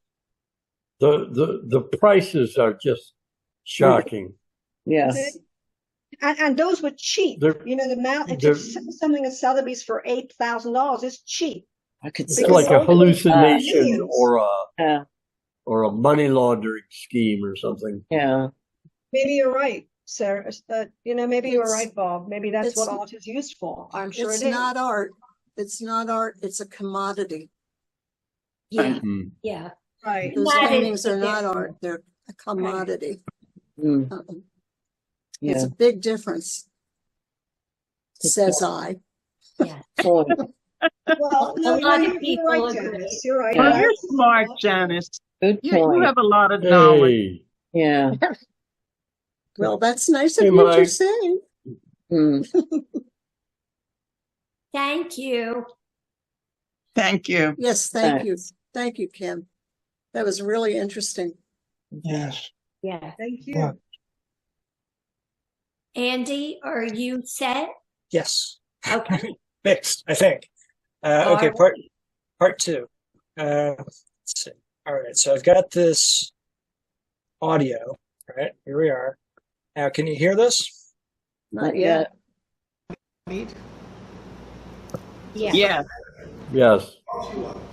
[SPEAKER 1] The prices are just shocking.
[SPEAKER 7] Yes.
[SPEAKER 6] And those were cheap. You know, something at Sotheby's for $8,000 is cheap.
[SPEAKER 7] I could
[SPEAKER 1] see it's like a hallucination or a money laundering scheme or something.
[SPEAKER 7] Yeah.
[SPEAKER 6] Maybe you're right, Sarah. Maybe you're right, Bob. Maybe that's what art is used for. I'm sure
[SPEAKER 5] it's
[SPEAKER 6] it is.
[SPEAKER 5] not art. It's not art. It's a commodity.
[SPEAKER 3] Yeah. Yeah.
[SPEAKER 6] Right.
[SPEAKER 5] Those paintings are not art. They're a commodity. It's a big difference, says I.
[SPEAKER 3] Yeah.
[SPEAKER 6] Well,
[SPEAKER 3] a lot of people
[SPEAKER 6] you're right,
[SPEAKER 3] agree.
[SPEAKER 6] Janice. You're right.
[SPEAKER 4] Well, you're smart, Janice.
[SPEAKER 7] Good point.
[SPEAKER 4] You have a lot of knowledge.
[SPEAKER 7] Yeah.
[SPEAKER 5] Well, that's nice of you to say.
[SPEAKER 3] Thank you.
[SPEAKER 4] Thank you.
[SPEAKER 5] Yes, thank you. Thank you, Kim. That was really interesting.
[SPEAKER 8] Yes.
[SPEAKER 3] Yeah.
[SPEAKER 6] Thank you.
[SPEAKER 8] Yeah.
[SPEAKER 3] Andy, are you set?
[SPEAKER 10] Yes.
[SPEAKER 3] Okay.
[SPEAKER 10] Fixed, I think. Okay, part two. Let's see. All right, so I've got this audio. All right, here we are. Now, can you hear this?
[SPEAKER 5] Not yet.
[SPEAKER 3] Yeah.
[SPEAKER 4] Yeah.
[SPEAKER 1] Yes.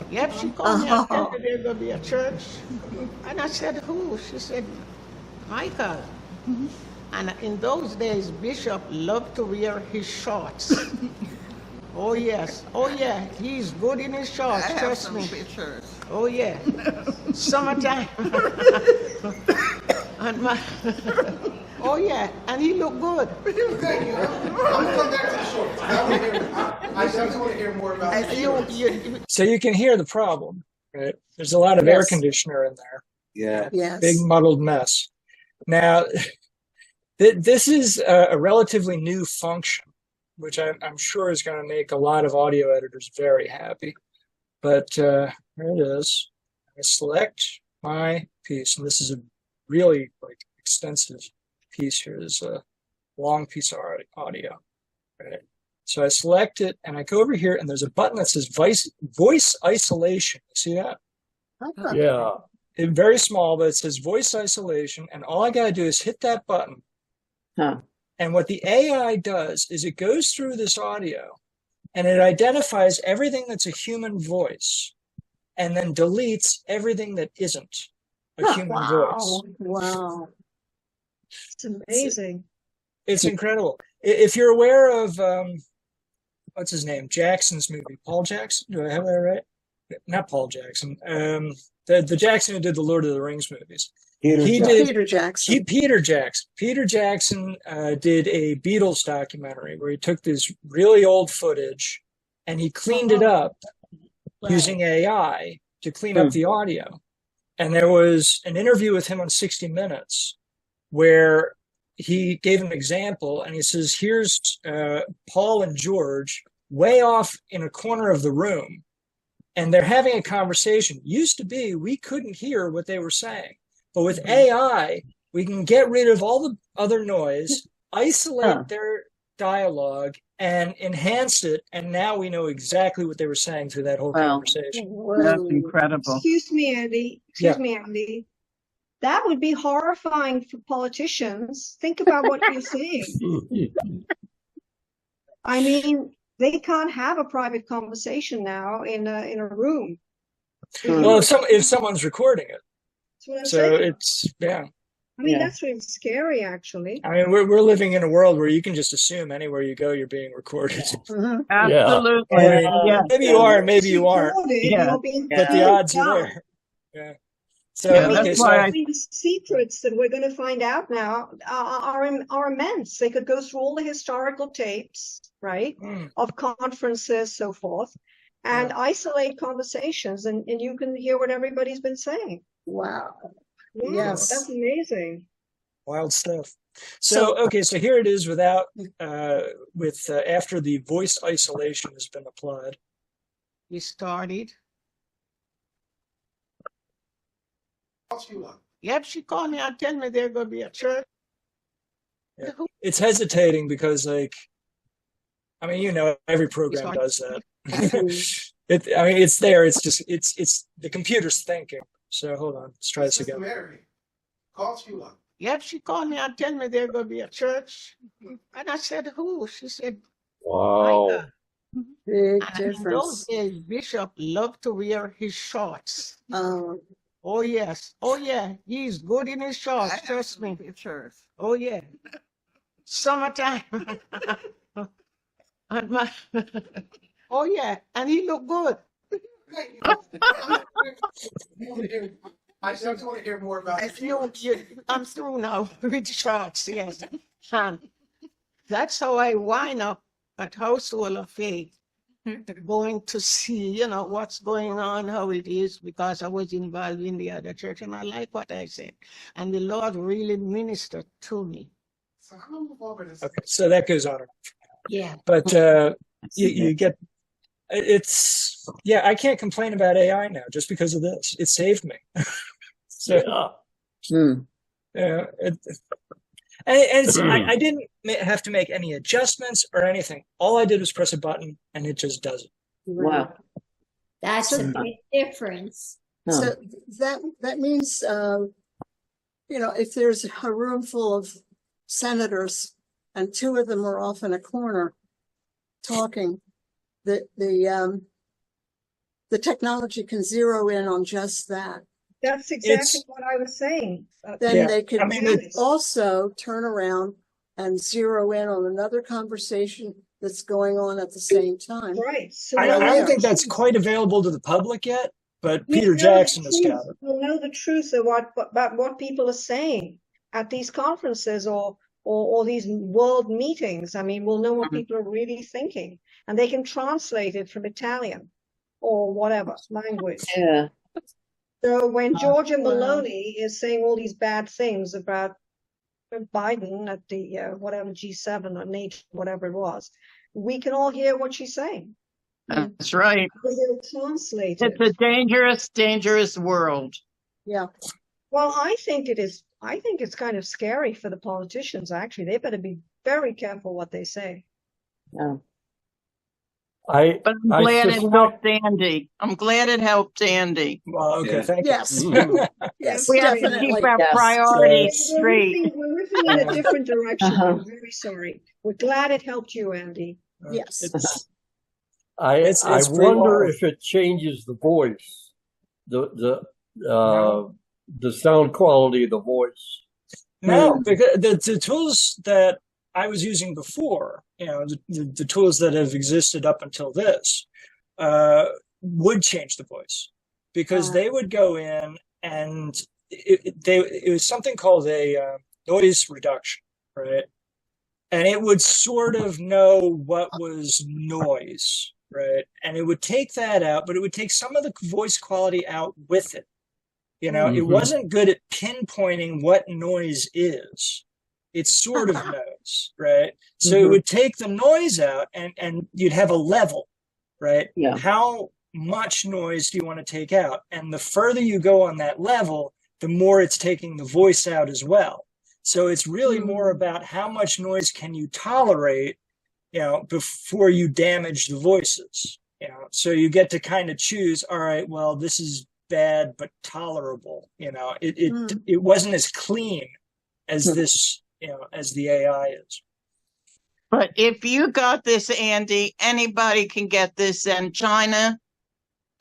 [SPEAKER 11] Yep, she called me and said that there's going to be a church. And I said, who? She said, Michael. And in those days, Bishop loved to wear his shorts. Oh, yes. Oh, yeah. He's good in his shorts, trust me. Pictures. Oh, yeah. Summertime. And my, oh, yeah. And he looked good.
[SPEAKER 12] Thank you. I'm going to come back to the shorts. I just want to hear more about it.
[SPEAKER 10] So you can hear the problem, right? There's a lot of air conditioner in there.
[SPEAKER 2] Yeah.
[SPEAKER 5] Yes.
[SPEAKER 10] Big muddled mess. Now, this is a relatively new function, which I'm sure is going to make a lot of audio editors very happy. But there it is. I select my piece, and this is a really like extensive piece here. There's a long piece of audio. Right? So I select it, and I go over here, and there's a button that says voice isolation. See that?
[SPEAKER 1] Yeah.
[SPEAKER 10] It's very small, but it says voice isolation, and all I got to do is hit that button.
[SPEAKER 7] Huh.
[SPEAKER 10] And what the AI does is it goes through this audio and it identifies everything that's a human voice and then deletes everything that isn't a human voice.
[SPEAKER 5] Wow.
[SPEAKER 6] It's amazing.
[SPEAKER 10] It's incredible. If you're aware of, what's his name? Jackson's movie. Paul Jackson? Do I have that right? Not Paul Jackson. The Jackson who did the Lord of the Rings movies.
[SPEAKER 5] Peter Jackson.
[SPEAKER 10] Peter Jackson did a Beatles documentary where he took this really old footage and he cleaned it up using AI to clean up the audio. And there was an interview with him on 60 Minutes where he gave an example and he says, here's Paul and George way off in a corner of the room and they're having a conversation. Used to be, we couldn't hear what they were saying. But with AI, we can get rid of all the other noise, isolate their dialogue, and enhance it. And now we know exactly what they were saying through that whole conversation.
[SPEAKER 4] That's incredible.
[SPEAKER 6] Excuse me, Andy. Andy. That would be horrifying for politicians. Think about what you're saying. I mean, they can't have a private conversation now in a room.
[SPEAKER 10] Well, if someone's recording it.
[SPEAKER 6] That's what I'm
[SPEAKER 10] so
[SPEAKER 6] saying.
[SPEAKER 10] it's
[SPEAKER 6] I mean, that's really scary, actually.
[SPEAKER 10] I mean, we're living in a world where you can just assume anywhere you go, you're being recorded.
[SPEAKER 4] Absolutely.
[SPEAKER 10] Yeah. Maybe you are, maybe you aren't. But the odds are there. Yeah. So
[SPEAKER 6] that's why the secrets that we're going to find out now are immense. They could go through all the historical tapes, right, of conferences, so forth, and isolate conversations, and you can hear what everybody's been saying.
[SPEAKER 5] Wow.
[SPEAKER 6] Yes, that's amazing.
[SPEAKER 10] Wild stuff. So okay, so here it is without after the voice isolation has been applied.
[SPEAKER 11] We started. Yep, she called me and tell me there's going to be a church.
[SPEAKER 10] Yeah. It's hesitating because, like, I mean, every program does that. I mean, it's there. It's just, it's the computer's thinking. So hold on, let's try this again.
[SPEAKER 12] Mary called you up.
[SPEAKER 11] Yep, she called me and tell me there's going to be a church. And I said, who? She said,
[SPEAKER 1] wow.
[SPEAKER 5] Big
[SPEAKER 11] and
[SPEAKER 5] difference.
[SPEAKER 11] in those days, Bishop loved to wear his shorts. Oh, yes. Oh, yeah. He's good in his shorts. Trust me. Pictures. Oh, yeah. Summertime. And my, oh, yeah. And he looked good.
[SPEAKER 12] I just want to hear more about it.
[SPEAKER 11] I'm through now with shorts, yes. And that's how I wind up at Household of Faith. Going to see, what's going on, how it is, because I was involved in the other church and I like what I said. And the Lord really ministered to me.
[SPEAKER 10] Okay, so that goes on.
[SPEAKER 11] Yeah.
[SPEAKER 10] But you get, I can't complain about AI now just because of this. It saved me. So, I didn't have to make any adjustments or anything. All I did was press a button and it just does it.
[SPEAKER 7] Wow.
[SPEAKER 3] That's a big difference.
[SPEAKER 5] So that means, if there's a room full of senators and two of them are off in a corner talking, the the technology can zero in on just that.
[SPEAKER 6] That's exactly what I was saying.
[SPEAKER 5] Then they could also turn around and zero in on another conversation that's going on at the same time.
[SPEAKER 6] Right. So
[SPEAKER 10] I don't think that's quite available to the public yet, but Peter Jackson has got it.
[SPEAKER 6] We'll know the truth about what people are saying at these conferences or these world meetings. I mean, we'll know what people are really thinking, and they can translate it from Italian or whatever language.
[SPEAKER 7] Yeah.
[SPEAKER 6] So when Georgia Maloney is saying all these bad things about Biden at the whatever G7 or NATO, whatever it was, we can all hear what she's saying.
[SPEAKER 4] That's right.
[SPEAKER 6] Because it'll translate it.
[SPEAKER 4] It's a dangerous, dangerous world.
[SPEAKER 5] Yeah.
[SPEAKER 6] Well, I think it is. I think it's kind of scary for the politicians, actually. They better be very careful what they say.
[SPEAKER 7] Yeah.
[SPEAKER 4] But I'm glad it helped Andy. I'm glad it helped Andy.
[SPEAKER 10] Well, okay, thank
[SPEAKER 5] you. Yes. Yes,
[SPEAKER 4] we have to keep our priorities straight.
[SPEAKER 6] We're moving in a different direction. I'm very sorry. We're glad it helped you, Andy.
[SPEAKER 5] Yes.
[SPEAKER 1] I wonder if it changes the voice, the sound quality of the voice.
[SPEAKER 10] No, because the tools that I was using before, the tools that have existed up until this, would change the voice, because they would go in and it was something called a noise reduction, right? And it would sort of know what was noise, right? And it would take that out, but it would take some of the voice quality out with it. It wasn't good at pinpointing what noise is. It sort of knows, right? So it would take the noise out and you'd have a level, right?
[SPEAKER 7] Yeah.
[SPEAKER 10] How much noise do you want to take out? And the further you go on that level, the more it's taking the voice out as well. So it's really more about how much noise can you tolerate, before you damage the voices. So you get to kind of choose, all right, well, this is bad but tolerable. It wasn't as clean as this, as the AI is.
[SPEAKER 4] But if you got this, Andy, anybody can get this in China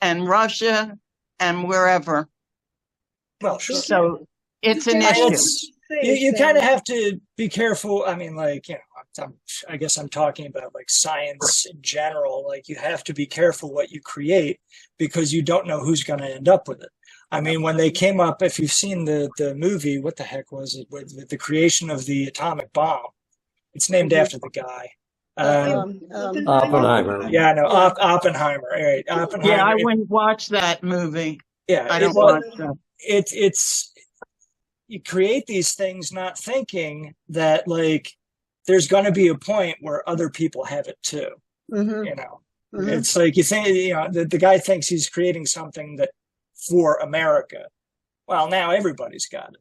[SPEAKER 4] and Russia and wherever.
[SPEAKER 10] Well, sure.
[SPEAKER 4] So it's an issue.
[SPEAKER 10] You kind of have to be careful. I mean, I guess I'm talking about like science in general. Like, you have to be careful what you create, because you don't know who's going to end up with it. I mean, when they came up, if you've seen the movie, what the heck was it, with the creation of the atomic bomb? It's named after the guy.
[SPEAKER 1] Oppenheimer.
[SPEAKER 10] Yeah, no, Oppenheimer. All right, Oppenheimer.
[SPEAKER 4] Yeah, I wouldn't watch that movie.
[SPEAKER 10] Yeah,
[SPEAKER 4] I don't watch that.
[SPEAKER 10] It's you create these things not thinking that, like, there's going to be a point where other people have it too. It's like, you think, the guy thinks he's creating something that for America. Well, now everybody's got it,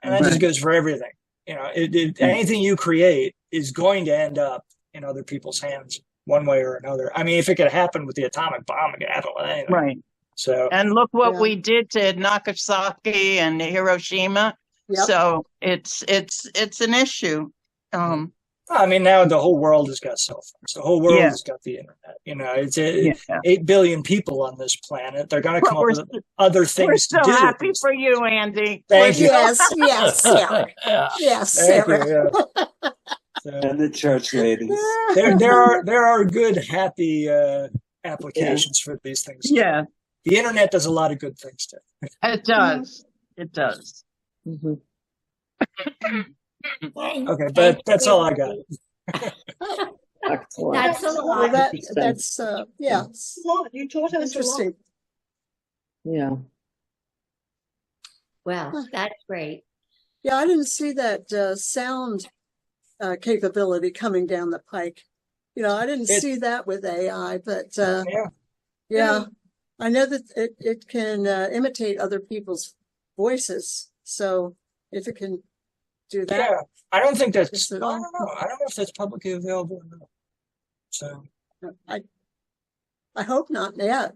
[SPEAKER 10] and that just goes for everything. Anything you create is going to end up in other people's hands one way or another. I mean, if it could happen with the atomic bomb, it could happen with anything.
[SPEAKER 4] Right.
[SPEAKER 10] So,
[SPEAKER 4] and look what we did to Nagasaki and Hiroshima. Yep. So it's an issue.
[SPEAKER 10] I mean, now the whole world has got cell phones. The whole world has got the internet. It's 8 billion people on this planet. They're going to come up with other things to do.
[SPEAKER 4] We're so happy for you, Andy.
[SPEAKER 10] Thank you.
[SPEAKER 5] Yes, Sarah. Yes, Sarah.
[SPEAKER 2] And the church ladies.
[SPEAKER 10] There are good, happy applications for these things.
[SPEAKER 4] Yeah.
[SPEAKER 10] The internet does a lot of good things too.
[SPEAKER 4] It does. It does.
[SPEAKER 10] Okay, but that's all I got.
[SPEAKER 7] Excellent.
[SPEAKER 3] That's a lot.
[SPEAKER 5] That's
[SPEAKER 6] You taught us
[SPEAKER 5] interesting.
[SPEAKER 7] Yeah.
[SPEAKER 3] Well, that's great.
[SPEAKER 5] Yeah, I didn't see that sound capability coming down the pike. I didn't see that with AI, but I know that it can imitate other people's voices. So if it can do that,
[SPEAKER 10] yeah, I don't think that's. I don't know. I don't know if that's publicly available or not. So
[SPEAKER 5] I hope not yet.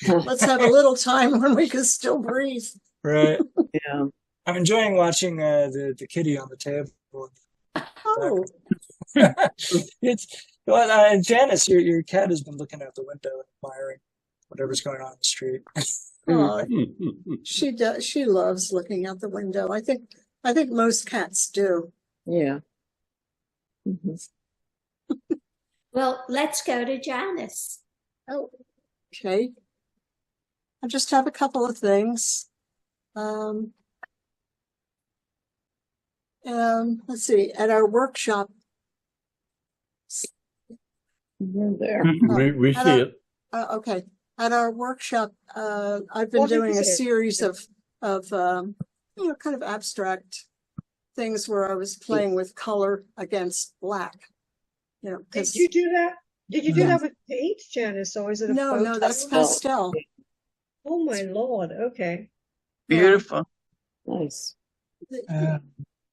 [SPEAKER 5] Let's have a little time when we can still breathe.
[SPEAKER 10] Right.
[SPEAKER 7] Yeah.
[SPEAKER 10] I'm enjoying watching the kitty on the table.
[SPEAKER 5] Oh.
[SPEAKER 10] Janice, your cat has been looking out the window and admiring whatever's going on in the street.
[SPEAKER 5] Oh, she does. She loves looking out the window. I think most cats do.
[SPEAKER 7] Yeah. Mhm.
[SPEAKER 3] Well, let's go to Janice.
[SPEAKER 5] Oh, okay. I just have a couple of things. Let's see. At our workshop,
[SPEAKER 7] There.
[SPEAKER 1] We
[SPEAKER 5] at
[SPEAKER 1] see
[SPEAKER 5] our-
[SPEAKER 1] it.
[SPEAKER 5] okay. At our workshop, I've been
[SPEAKER 6] What
[SPEAKER 5] doing
[SPEAKER 6] is
[SPEAKER 5] a
[SPEAKER 6] it?
[SPEAKER 5] series of kind of abstract things where I was playing with color against black.
[SPEAKER 6] Did
[SPEAKER 5] because
[SPEAKER 6] you do that? Did you do
[SPEAKER 5] Yeah.
[SPEAKER 6] that with paint, Janice, or is it a
[SPEAKER 5] no,
[SPEAKER 6] photo?
[SPEAKER 5] that's pastel.
[SPEAKER 6] Oh my Lord. Okay.
[SPEAKER 4] Beautiful.
[SPEAKER 7] Nice.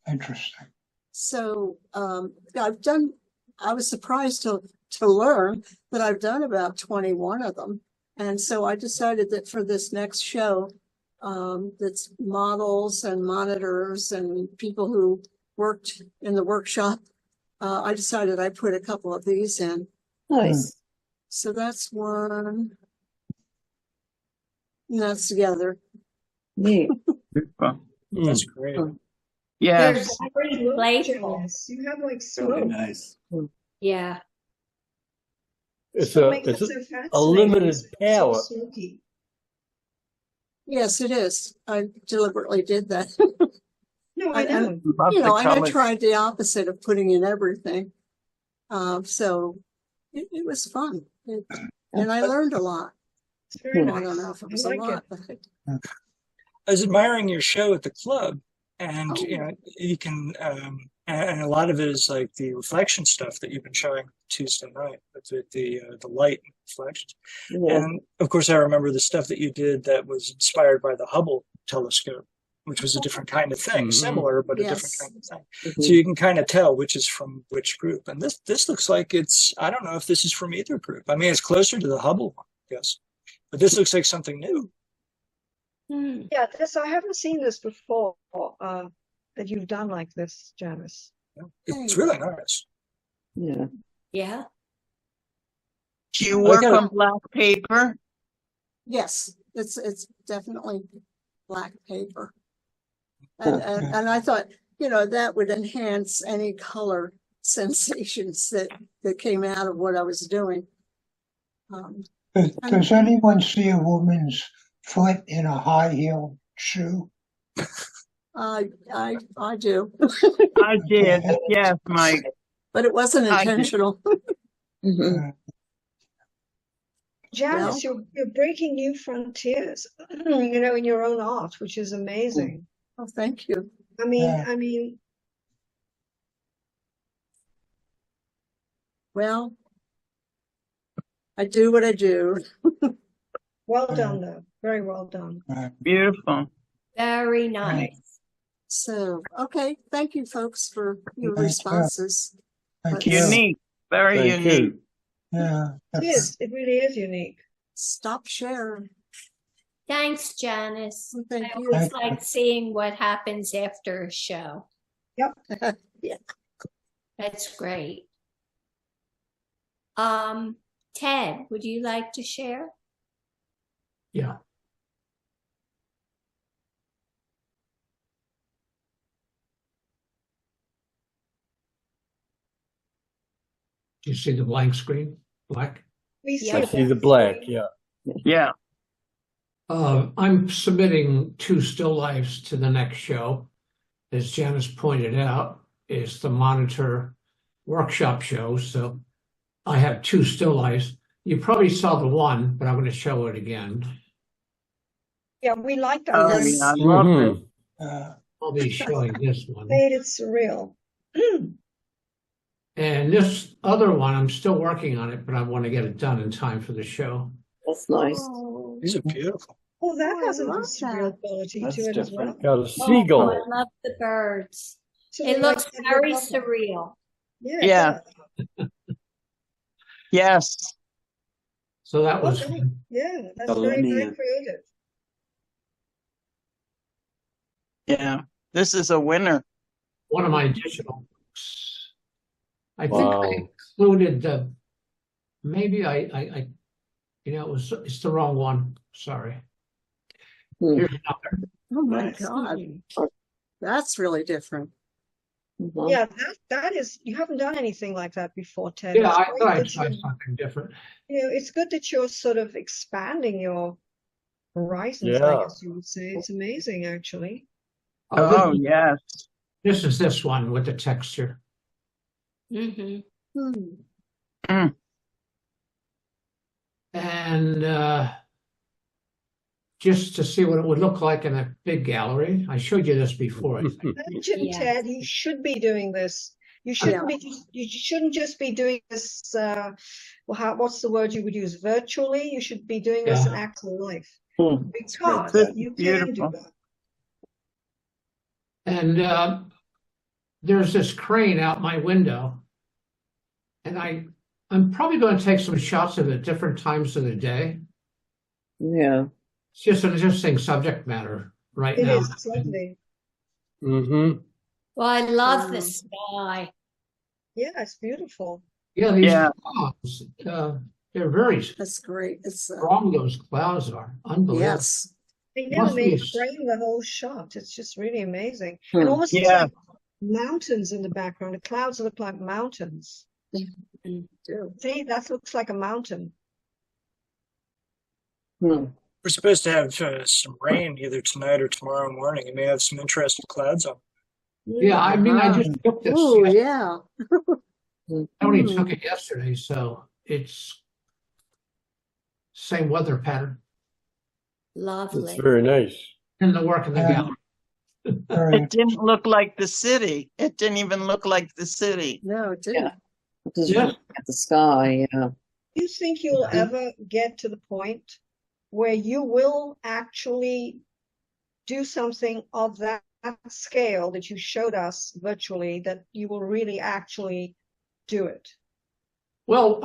[SPEAKER 8] Interesting.
[SPEAKER 5] So I was surprised to learn that I've done about 21 of them. And so I decided that for this next show, that's models and monitors and people who worked in the workshop, I decided I'd put a couple of these in.
[SPEAKER 7] Nice.
[SPEAKER 5] So that's one. And that's together.
[SPEAKER 7] Neat.
[SPEAKER 4] Beautiful.
[SPEAKER 10] That's great.
[SPEAKER 4] Yes.
[SPEAKER 3] Very
[SPEAKER 6] Smoke,
[SPEAKER 3] playful.
[SPEAKER 6] Janice. You have like
[SPEAKER 2] Really
[SPEAKER 6] smoke.
[SPEAKER 2] nice.
[SPEAKER 3] Yeah.
[SPEAKER 1] It's
[SPEAKER 6] What
[SPEAKER 1] a
[SPEAKER 6] makes
[SPEAKER 1] it's
[SPEAKER 6] it so
[SPEAKER 1] a
[SPEAKER 6] fascinating?
[SPEAKER 1] limited
[SPEAKER 6] It's so
[SPEAKER 1] palette.
[SPEAKER 6] smoky.
[SPEAKER 5] Yes, it is. I deliberately did that.
[SPEAKER 6] No, I
[SPEAKER 5] And,
[SPEAKER 6] know.
[SPEAKER 4] Love the
[SPEAKER 5] and I
[SPEAKER 4] colors.
[SPEAKER 5] tried the opposite of putting in everything. So it was fun. And I learned a lot.
[SPEAKER 6] It's very
[SPEAKER 5] Well, I
[SPEAKER 6] nice.
[SPEAKER 5] don't know if it was
[SPEAKER 6] I like
[SPEAKER 5] a lot,
[SPEAKER 6] it.
[SPEAKER 5] but
[SPEAKER 10] I was admiring your show at the club, and
[SPEAKER 5] Oh.
[SPEAKER 10] you can, and a lot of it is like the reflection stuff that you've been showing Tuesday night with the light and reflections.
[SPEAKER 7] Yeah.
[SPEAKER 10] And of course, I remember the stuff that you did that was inspired by the Hubble telescope, which was a different kind of thing,
[SPEAKER 1] Mhm.
[SPEAKER 10] similar but a different
[SPEAKER 5] Yes.
[SPEAKER 10] kind of thing.
[SPEAKER 7] Mhm.
[SPEAKER 10] So you can kind of tell which is from which group. And this looks like it's, I don't know if this is from either group. I mean, it's closer to the Hubble one, I guess, but this looks like something new.
[SPEAKER 3] Hmm.
[SPEAKER 6] Yeah, I haven't seen this before, that you've done like this, Janice.
[SPEAKER 10] It's really nice.
[SPEAKER 7] Yeah.
[SPEAKER 3] Yeah.
[SPEAKER 4] Do you
[SPEAKER 1] I
[SPEAKER 4] work
[SPEAKER 1] gotta-
[SPEAKER 4] on black paper?
[SPEAKER 5] yes, it's definitely black paper.
[SPEAKER 7] Huh.
[SPEAKER 5] And I thought, that would enhance any color sensations that came out of what I was doing.
[SPEAKER 8] Does anyone see a woman's foot in a high heel shoe?
[SPEAKER 5] I do,
[SPEAKER 4] I did. Yes, Mike.
[SPEAKER 5] but it wasn't
[SPEAKER 4] I did.
[SPEAKER 5] intentional.
[SPEAKER 7] Mhm.
[SPEAKER 6] Janice, you're breaking new frontiers, in your own art, which is amazing.
[SPEAKER 5] Oh, thank you.
[SPEAKER 6] I mean,
[SPEAKER 8] Yeah.
[SPEAKER 5] Well, I do what I do.
[SPEAKER 6] Well done, though. Very well done.
[SPEAKER 4] Beautiful.
[SPEAKER 3] Very nice.
[SPEAKER 5] So, okay. Thank you, folks, for your
[SPEAKER 8] Thank you.
[SPEAKER 5] responses.
[SPEAKER 8] Thank
[SPEAKER 5] Let's
[SPEAKER 8] you.
[SPEAKER 4] Unique. Very
[SPEAKER 1] Thank
[SPEAKER 4] unique.
[SPEAKER 1] you.
[SPEAKER 8] Yeah.
[SPEAKER 6] It is. It really is unique.
[SPEAKER 5] Stop sharing.
[SPEAKER 3] Thanks, Janice.
[SPEAKER 5] Thank
[SPEAKER 3] I
[SPEAKER 5] you.
[SPEAKER 3] always
[SPEAKER 8] Thank you.
[SPEAKER 3] like seeing what happens after a show.
[SPEAKER 5] Yeah.
[SPEAKER 3] That's great. Ted, would you like to share?
[SPEAKER 9] Yeah. Do you see the blank screen? Black?
[SPEAKER 6] We see
[SPEAKER 3] Yeah.
[SPEAKER 1] I
[SPEAKER 6] it.
[SPEAKER 1] see the black, yeah.
[SPEAKER 4] Yeah.
[SPEAKER 9] I'm submitting 2 still lifes to the next show. As Janice pointed out, it's the monitor workshop show. So I have 2 still lifes. You probably saw the one, but I'm going to show it again.
[SPEAKER 6] Yeah, we like that.
[SPEAKER 4] Oh,
[SPEAKER 6] very
[SPEAKER 4] yeah, I
[SPEAKER 6] much.
[SPEAKER 4] love
[SPEAKER 1] Mhm.
[SPEAKER 4] it.
[SPEAKER 9] I'll be showing this one.
[SPEAKER 6] Made it surreal.
[SPEAKER 9] And this other one, I'm still working on it, but I want to get it done in time for the show.
[SPEAKER 7] That's nice.
[SPEAKER 5] Oh,
[SPEAKER 10] These are beautiful.
[SPEAKER 6] Oh, that
[SPEAKER 5] I
[SPEAKER 6] has a
[SPEAKER 5] love
[SPEAKER 6] surreal
[SPEAKER 5] that.
[SPEAKER 6] quality
[SPEAKER 2] That's
[SPEAKER 6] to it as well.
[SPEAKER 2] different.
[SPEAKER 1] Got a
[SPEAKER 3] Oh,
[SPEAKER 1] seagull.
[SPEAKER 3] I love the birds.
[SPEAKER 6] So
[SPEAKER 3] It
[SPEAKER 6] like
[SPEAKER 3] looks
[SPEAKER 6] Edward
[SPEAKER 3] very
[SPEAKER 6] Bubba.
[SPEAKER 3] surreal.
[SPEAKER 6] Yeah. it
[SPEAKER 4] Yeah.
[SPEAKER 6] does.
[SPEAKER 4] Yes.
[SPEAKER 9] So that was
[SPEAKER 6] Okay.
[SPEAKER 9] fun.
[SPEAKER 6] Yeah, that's very, very
[SPEAKER 2] Millennium.
[SPEAKER 6] creative.
[SPEAKER 4] Yeah. This is a winner.
[SPEAKER 9] One of my additional books. I think
[SPEAKER 1] Wow.
[SPEAKER 9] I included maybe I it's the wrong one. Sorry.
[SPEAKER 7] Hmm.
[SPEAKER 9] Here's another.
[SPEAKER 5] Oh my
[SPEAKER 6] That's
[SPEAKER 5] God,
[SPEAKER 6] stunning.
[SPEAKER 5] that's really different.
[SPEAKER 7] Mhm.
[SPEAKER 6] Yeah, that is, you haven't done anything like that before, Ted.
[SPEAKER 9] Yeah,
[SPEAKER 6] It's
[SPEAKER 9] I
[SPEAKER 6] great
[SPEAKER 9] thought I'd
[SPEAKER 6] that
[SPEAKER 9] try
[SPEAKER 6] you're,
[SPEAKER 9] something different.
[SPEAKER 6] it's good that you're sort of expanding your horizons, I
[SPEAKER 1] Yeah.
[SPEAKER 6] guess you would say. It's amazing, actually.
[SPEAKER 4] Oh, yes.
[SPEAKER 9] This is this one with the texture.
[SPEAKER 3] Mm-hmm.
[SPEAKER 6] Hmm.
[SPEAKER 9] And just to see what it would look like in a big gallery. I showed you this before, I think.
[SPEAKER 6] Imagine,
[SPEAKER 3] Yes.
[SPEAKER 6] Ted, you should be doing this. You shouldn't be you shouldn't just be doing this what's the word you would use? Virtually. You should be doing this in actual life.
[SPEAKER 7] Hmm.
[SPEAKER 6] Because
[SPEAKER 4] This is
[SPEAKER 6] you can do
[SPEAKER 4] beautiful.
[SPEAKER 6] that.
[SPEAKER 9] And there's this crane out my window. And I'm probably going to take some shots of it at different times of the day.
[SPEAKER 7] Yeah.
[SPEAKER 9] It's just an interesting subject matter right
[SPEAKER 6] It
[SPEAKER 9] now.
[SPEAKER 6] is, it's lovely.
[SPEAKER 1] Mm-hmm.
[SPEAKER 3] Well, I love the sky.
[SPEAKER 6] Yeah, it's beautiful.
[SPEAKER 9] Yeah, these
[SPEAKER 4] Yeah.
[SPEAKER 9] clouds, they're very
[SPEAKER 5] That's great. It's
[SPEAKER 9] strong, those clouds are. Unbelievable.
[SPEAKER 5] yes.
[SPEAKER 6] They never
[SPEAKER 9] Must be
[SPEAKER 6] made
[SPEAKER 9] a s-
[SPEAKER 6] frame the whole shot. It's just really amazing.
[SPEAKER 7] Hmm.
[SPEAKER 6] And almost looks
[SPEAKER 4] Yeah.
[SPEAKER 6] like mountains in the background. The clouds look like mountains.
[SPEAKER 5] Do.
[SPEAKER 6] See, that looks like a mountain.
[SPEAKER 7] Hmm.
[SPEAKER 10] We're supposed to have some rain either tonight or tomorrow morning. You may have some interesting clouds up.
[SPEAKER 9] Yeah, I mean, I just took this.
[SPEAKER 5] Oh
[SPEAKER 9] yesterday.
[SPEAKER 5] yeah.
[SPEAKER 9] I only took it yesterday, so it's same weather pattern
[SPEAKER 1] It's
[SPEAKER 3] Lovely.
[SPEAKER 1] very nice.
[SPEAKER 9] in the work in the
[SPEAKER 8] Yeah.
[SPEAKER 9] gallery.
[SPEAKER 8] Very,
[SPEAKER 4] It didn't look like the city. It didn't even look like the city.
[SPEAKER 5] No, it didn't.
[SPEAKER 7] Just
[SPEAKER 9] Yeah.
[SPEAKER 7] look at the sky, yeah.
[SPEAKER 6] Do you think you'll ever get to the point where you will actually do something of that scale that you showed us virtually, that you will really actually do it?
[SPEAKER 9] Well,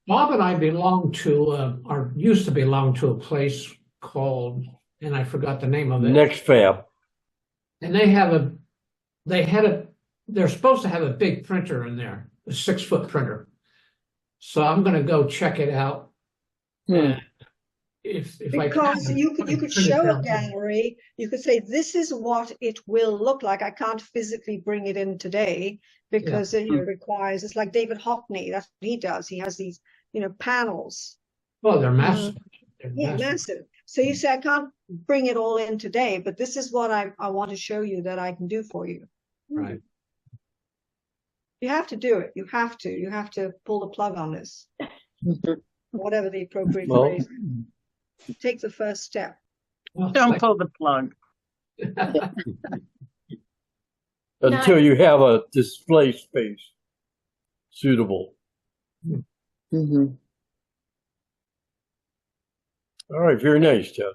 [SPEAKER 9] Bob and I belong to, or used to belong to a place called, and I forgot the name of it.
[SPEAKER 1] Next fab.
[SPEAKER 9] And they're supposed to have a big printer in there, a 6-foot printer. So I'm going to go check it out.
[SPEAKER 7] Hmm.
[SPEAKER 9] And if I
[SPEAKER 6] Because
[SPEAKER 9] can,
[SPEAKER 6] you
[SPEAKER 9] I
[SPEAKER 6] could
[SPEAKER 9] can print it
[SPEAKER 6] show a
[SPEAKER 9] down.
[SPEAKER 6] gallery, you could say, this is what it will look like. I can't physically bring it in today because it requires, it's like David Hockney, that's what he does. He has these, panels.
[SPEAKER 9] Oh, they're massive. They're
[SPEAKER 6] Yeah, massive. So you say, I can't bring it all in today, but this is what I want to show you that I can do for you.
[SPEAKER 9] Right.
[SPEAKER 6] You have to do it. You have to pull the plug on this, whatever the appropriate
[SPEAKER 1] Well,
[SPEAKER 6] phrase. Take the first step.
[SPEAKER 9] Well,
[SPEAKER 4] Don't pull the plug.
[SPEAKER 1] until you have a display space suitable.
[SPEAKER 7] Mm-hmm.
[SPEAKER 1] All right, very nice, Jeff.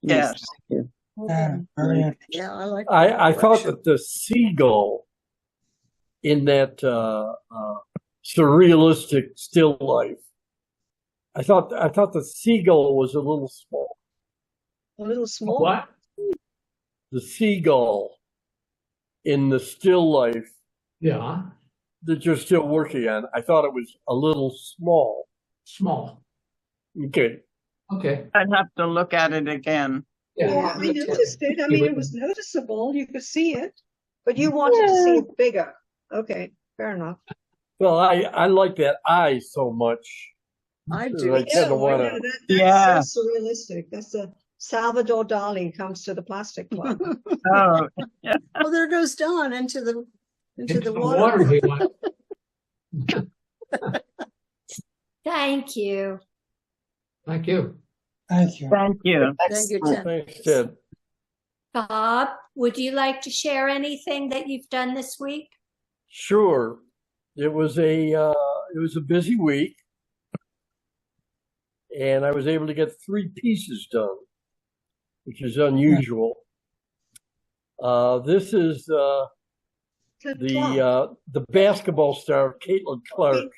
[SPEAKER 4] Yes.
[SPEAKER 8] yeah, very interesting.
[SPEAKER 5] Yeah, I like.
[SPEAKER 1] I thought that the seagull in that surrealistic still life, I thought the seagull was a little small.
[SPEAKER 6] A little small.
[SPEAKER 9] What?
[SPEAKER 1] The seagull in the still life
[SPEAKER 9] Yeah,
[SPEAKER 1] that you're still working on, I thought it was a little small.
[SPEAKER 9] small.
[SPEAKER 1] Okay.
[SPEAKER 9] Okay.
[SPEAKER 4] I'd have to look at it again.
[SPEAKER 6] Yeah, I noticed it. I mean, it was noticeable. You could see it, but you wanted to see it bigger. Okay, fair enough.
[SPEAKER 1] Well, I like that eye so much.
[SPEAKER 5] I
[SPEAKER 1] that
[SPEAKER 5] do.
[SPEAKER 1] I kind of
[SPEAKER 6] why
[SPEAKER 1] want
[SPEAKER 6] not?
[SPEAKER 1] to.
[SPEAKER 6] That's
[SPEAKER 4] Yeah.
[SPEAKER 6] so surrealistic. That's a Salvador Dali comes to the plastic club.
[SPEAKER 4] Oh,
[SPEAKER 5] Oh, there goes Don into the
[SPEAKER 9] Into
[SPEAKER 5] water.
[SPEAKER 9] he went.
[SPEAKER 3] Thank you.
[SPEAKER 9] Thank you.
[SPEAKER 8] Thank you.
[SPEAKER 4] thank you.
[SPEAKER 5] Thank you,
[SPEAKER 7] Excellent.
[SPEAKER 5] Ted.
[SPEAKER 1] Thanks, Ted.
[SPEAKER 3] Bob, would you like to share anything that you've done this week?
[SPEAKER 1] Sure. It was a busy week, and I was able to get 3 pieces done, which is unusual. This is the basketball star Caitlin Clark,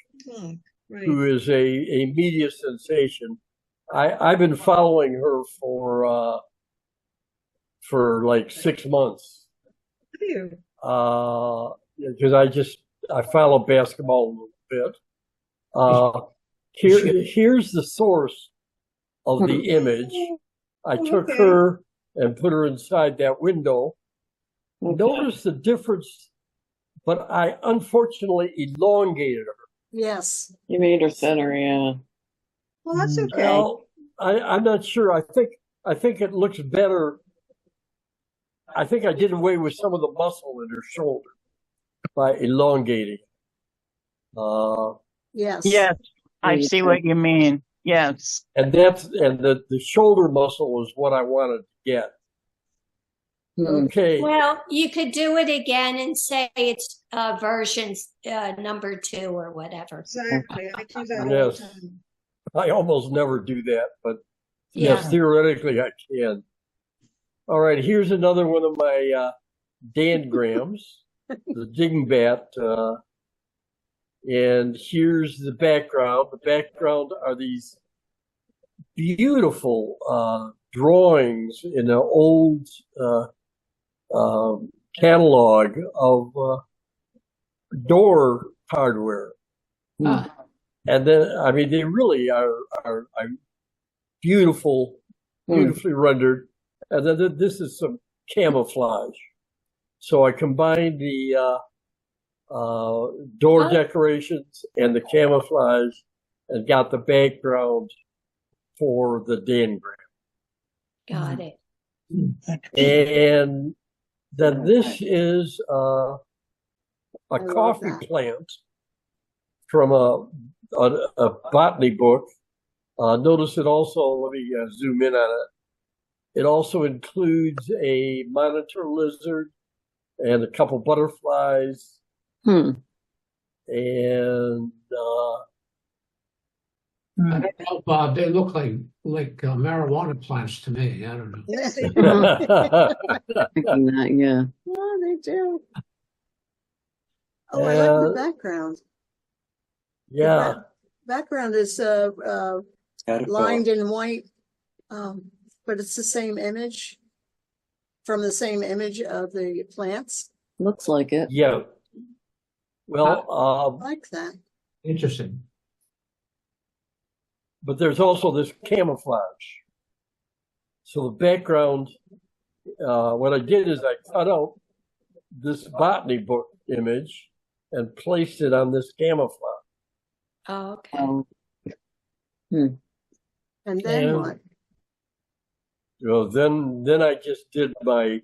[SPEAKER 6] Right.
[SPEAKER 1] who is a media sensation. I've been following her for like 6 months.
[SPEAKER 6] Have you?
[SPEAKER 1] Because I follow basketball a little bit. Here's the source of the image. I took her and put her inside that window. Notice the difference, but I unfortunately elongated her.
[SPEAKER 5] Yes.
[SPEAKER 7] You made her thinner, yeah.
[SPEAKER 6] Well, that's okay.
[SPEAKER 1] Well, I'm not sure. I think it looks better. I think I did away with some of the muscle in her shoulder by elongating.
[SPEAKER 5] Yes.
[SPEAKER 4] Yes, I see what you mean. Yes.
[SPEAKER 1] And the shoulder muscle is what I wanted to get. Okay.
[SPEAKER 3] Well, you could do it again and say it's version number 2 or whatever.
[SPEAKER 6] Exactly. I do that all
[SPEAKER 1] Yes.
[SPEAKER 6] the time.
[SPEAKER 1] I almost never do that, but
[SPEAKER 3] Yeah.
[SPEAKER 1] yes, theoretically I can. All right, here's another one of my dangrams, the dingbat, and here's the background. The background are these beautiful drawings in an old catalog of door hardware. And then, I mean, they really are beautiful, beautifully rendered. And then this is some camouflage. So I combined the door decorations and the camouflage and got the background for the dangram.
[SPEAKER 3] Got it.
[SPEAKER 1] And then this is a coffee plant from a botany book. Notice it also, let me zoom in on it. It also includes a monitor lizard and a couple butterflies. And
[SPEAKER 9] I don't know, Bob. They look like marijuana plants to me. I don't know.
[SPEAKER 5] Yes, they
[SPEAKER 7] Thinking that, yeah.
[SPEAKER 5] Oh, they do. Oh, I like the background.
[SPEAKER 1] Yeah.
[SPEAKER 5] Background is lined in white, but it's the same image from the same image of the plants.
[SPEAKER 7] Looks like it.
[SPEAKER 1] Yeah. Well,
[SPEAKER 5] I like that.
[SPEAKER 9] Interesting.
[SPEAKER 1] but there's also this camouflage. So the background, what I did is I cut out this botany book image and placed it on this camouflage.
[SPEAKER 3] Oh, okay.
[SPEAKER 5] And then what?
[SPEAKER 1] Well, then I just did my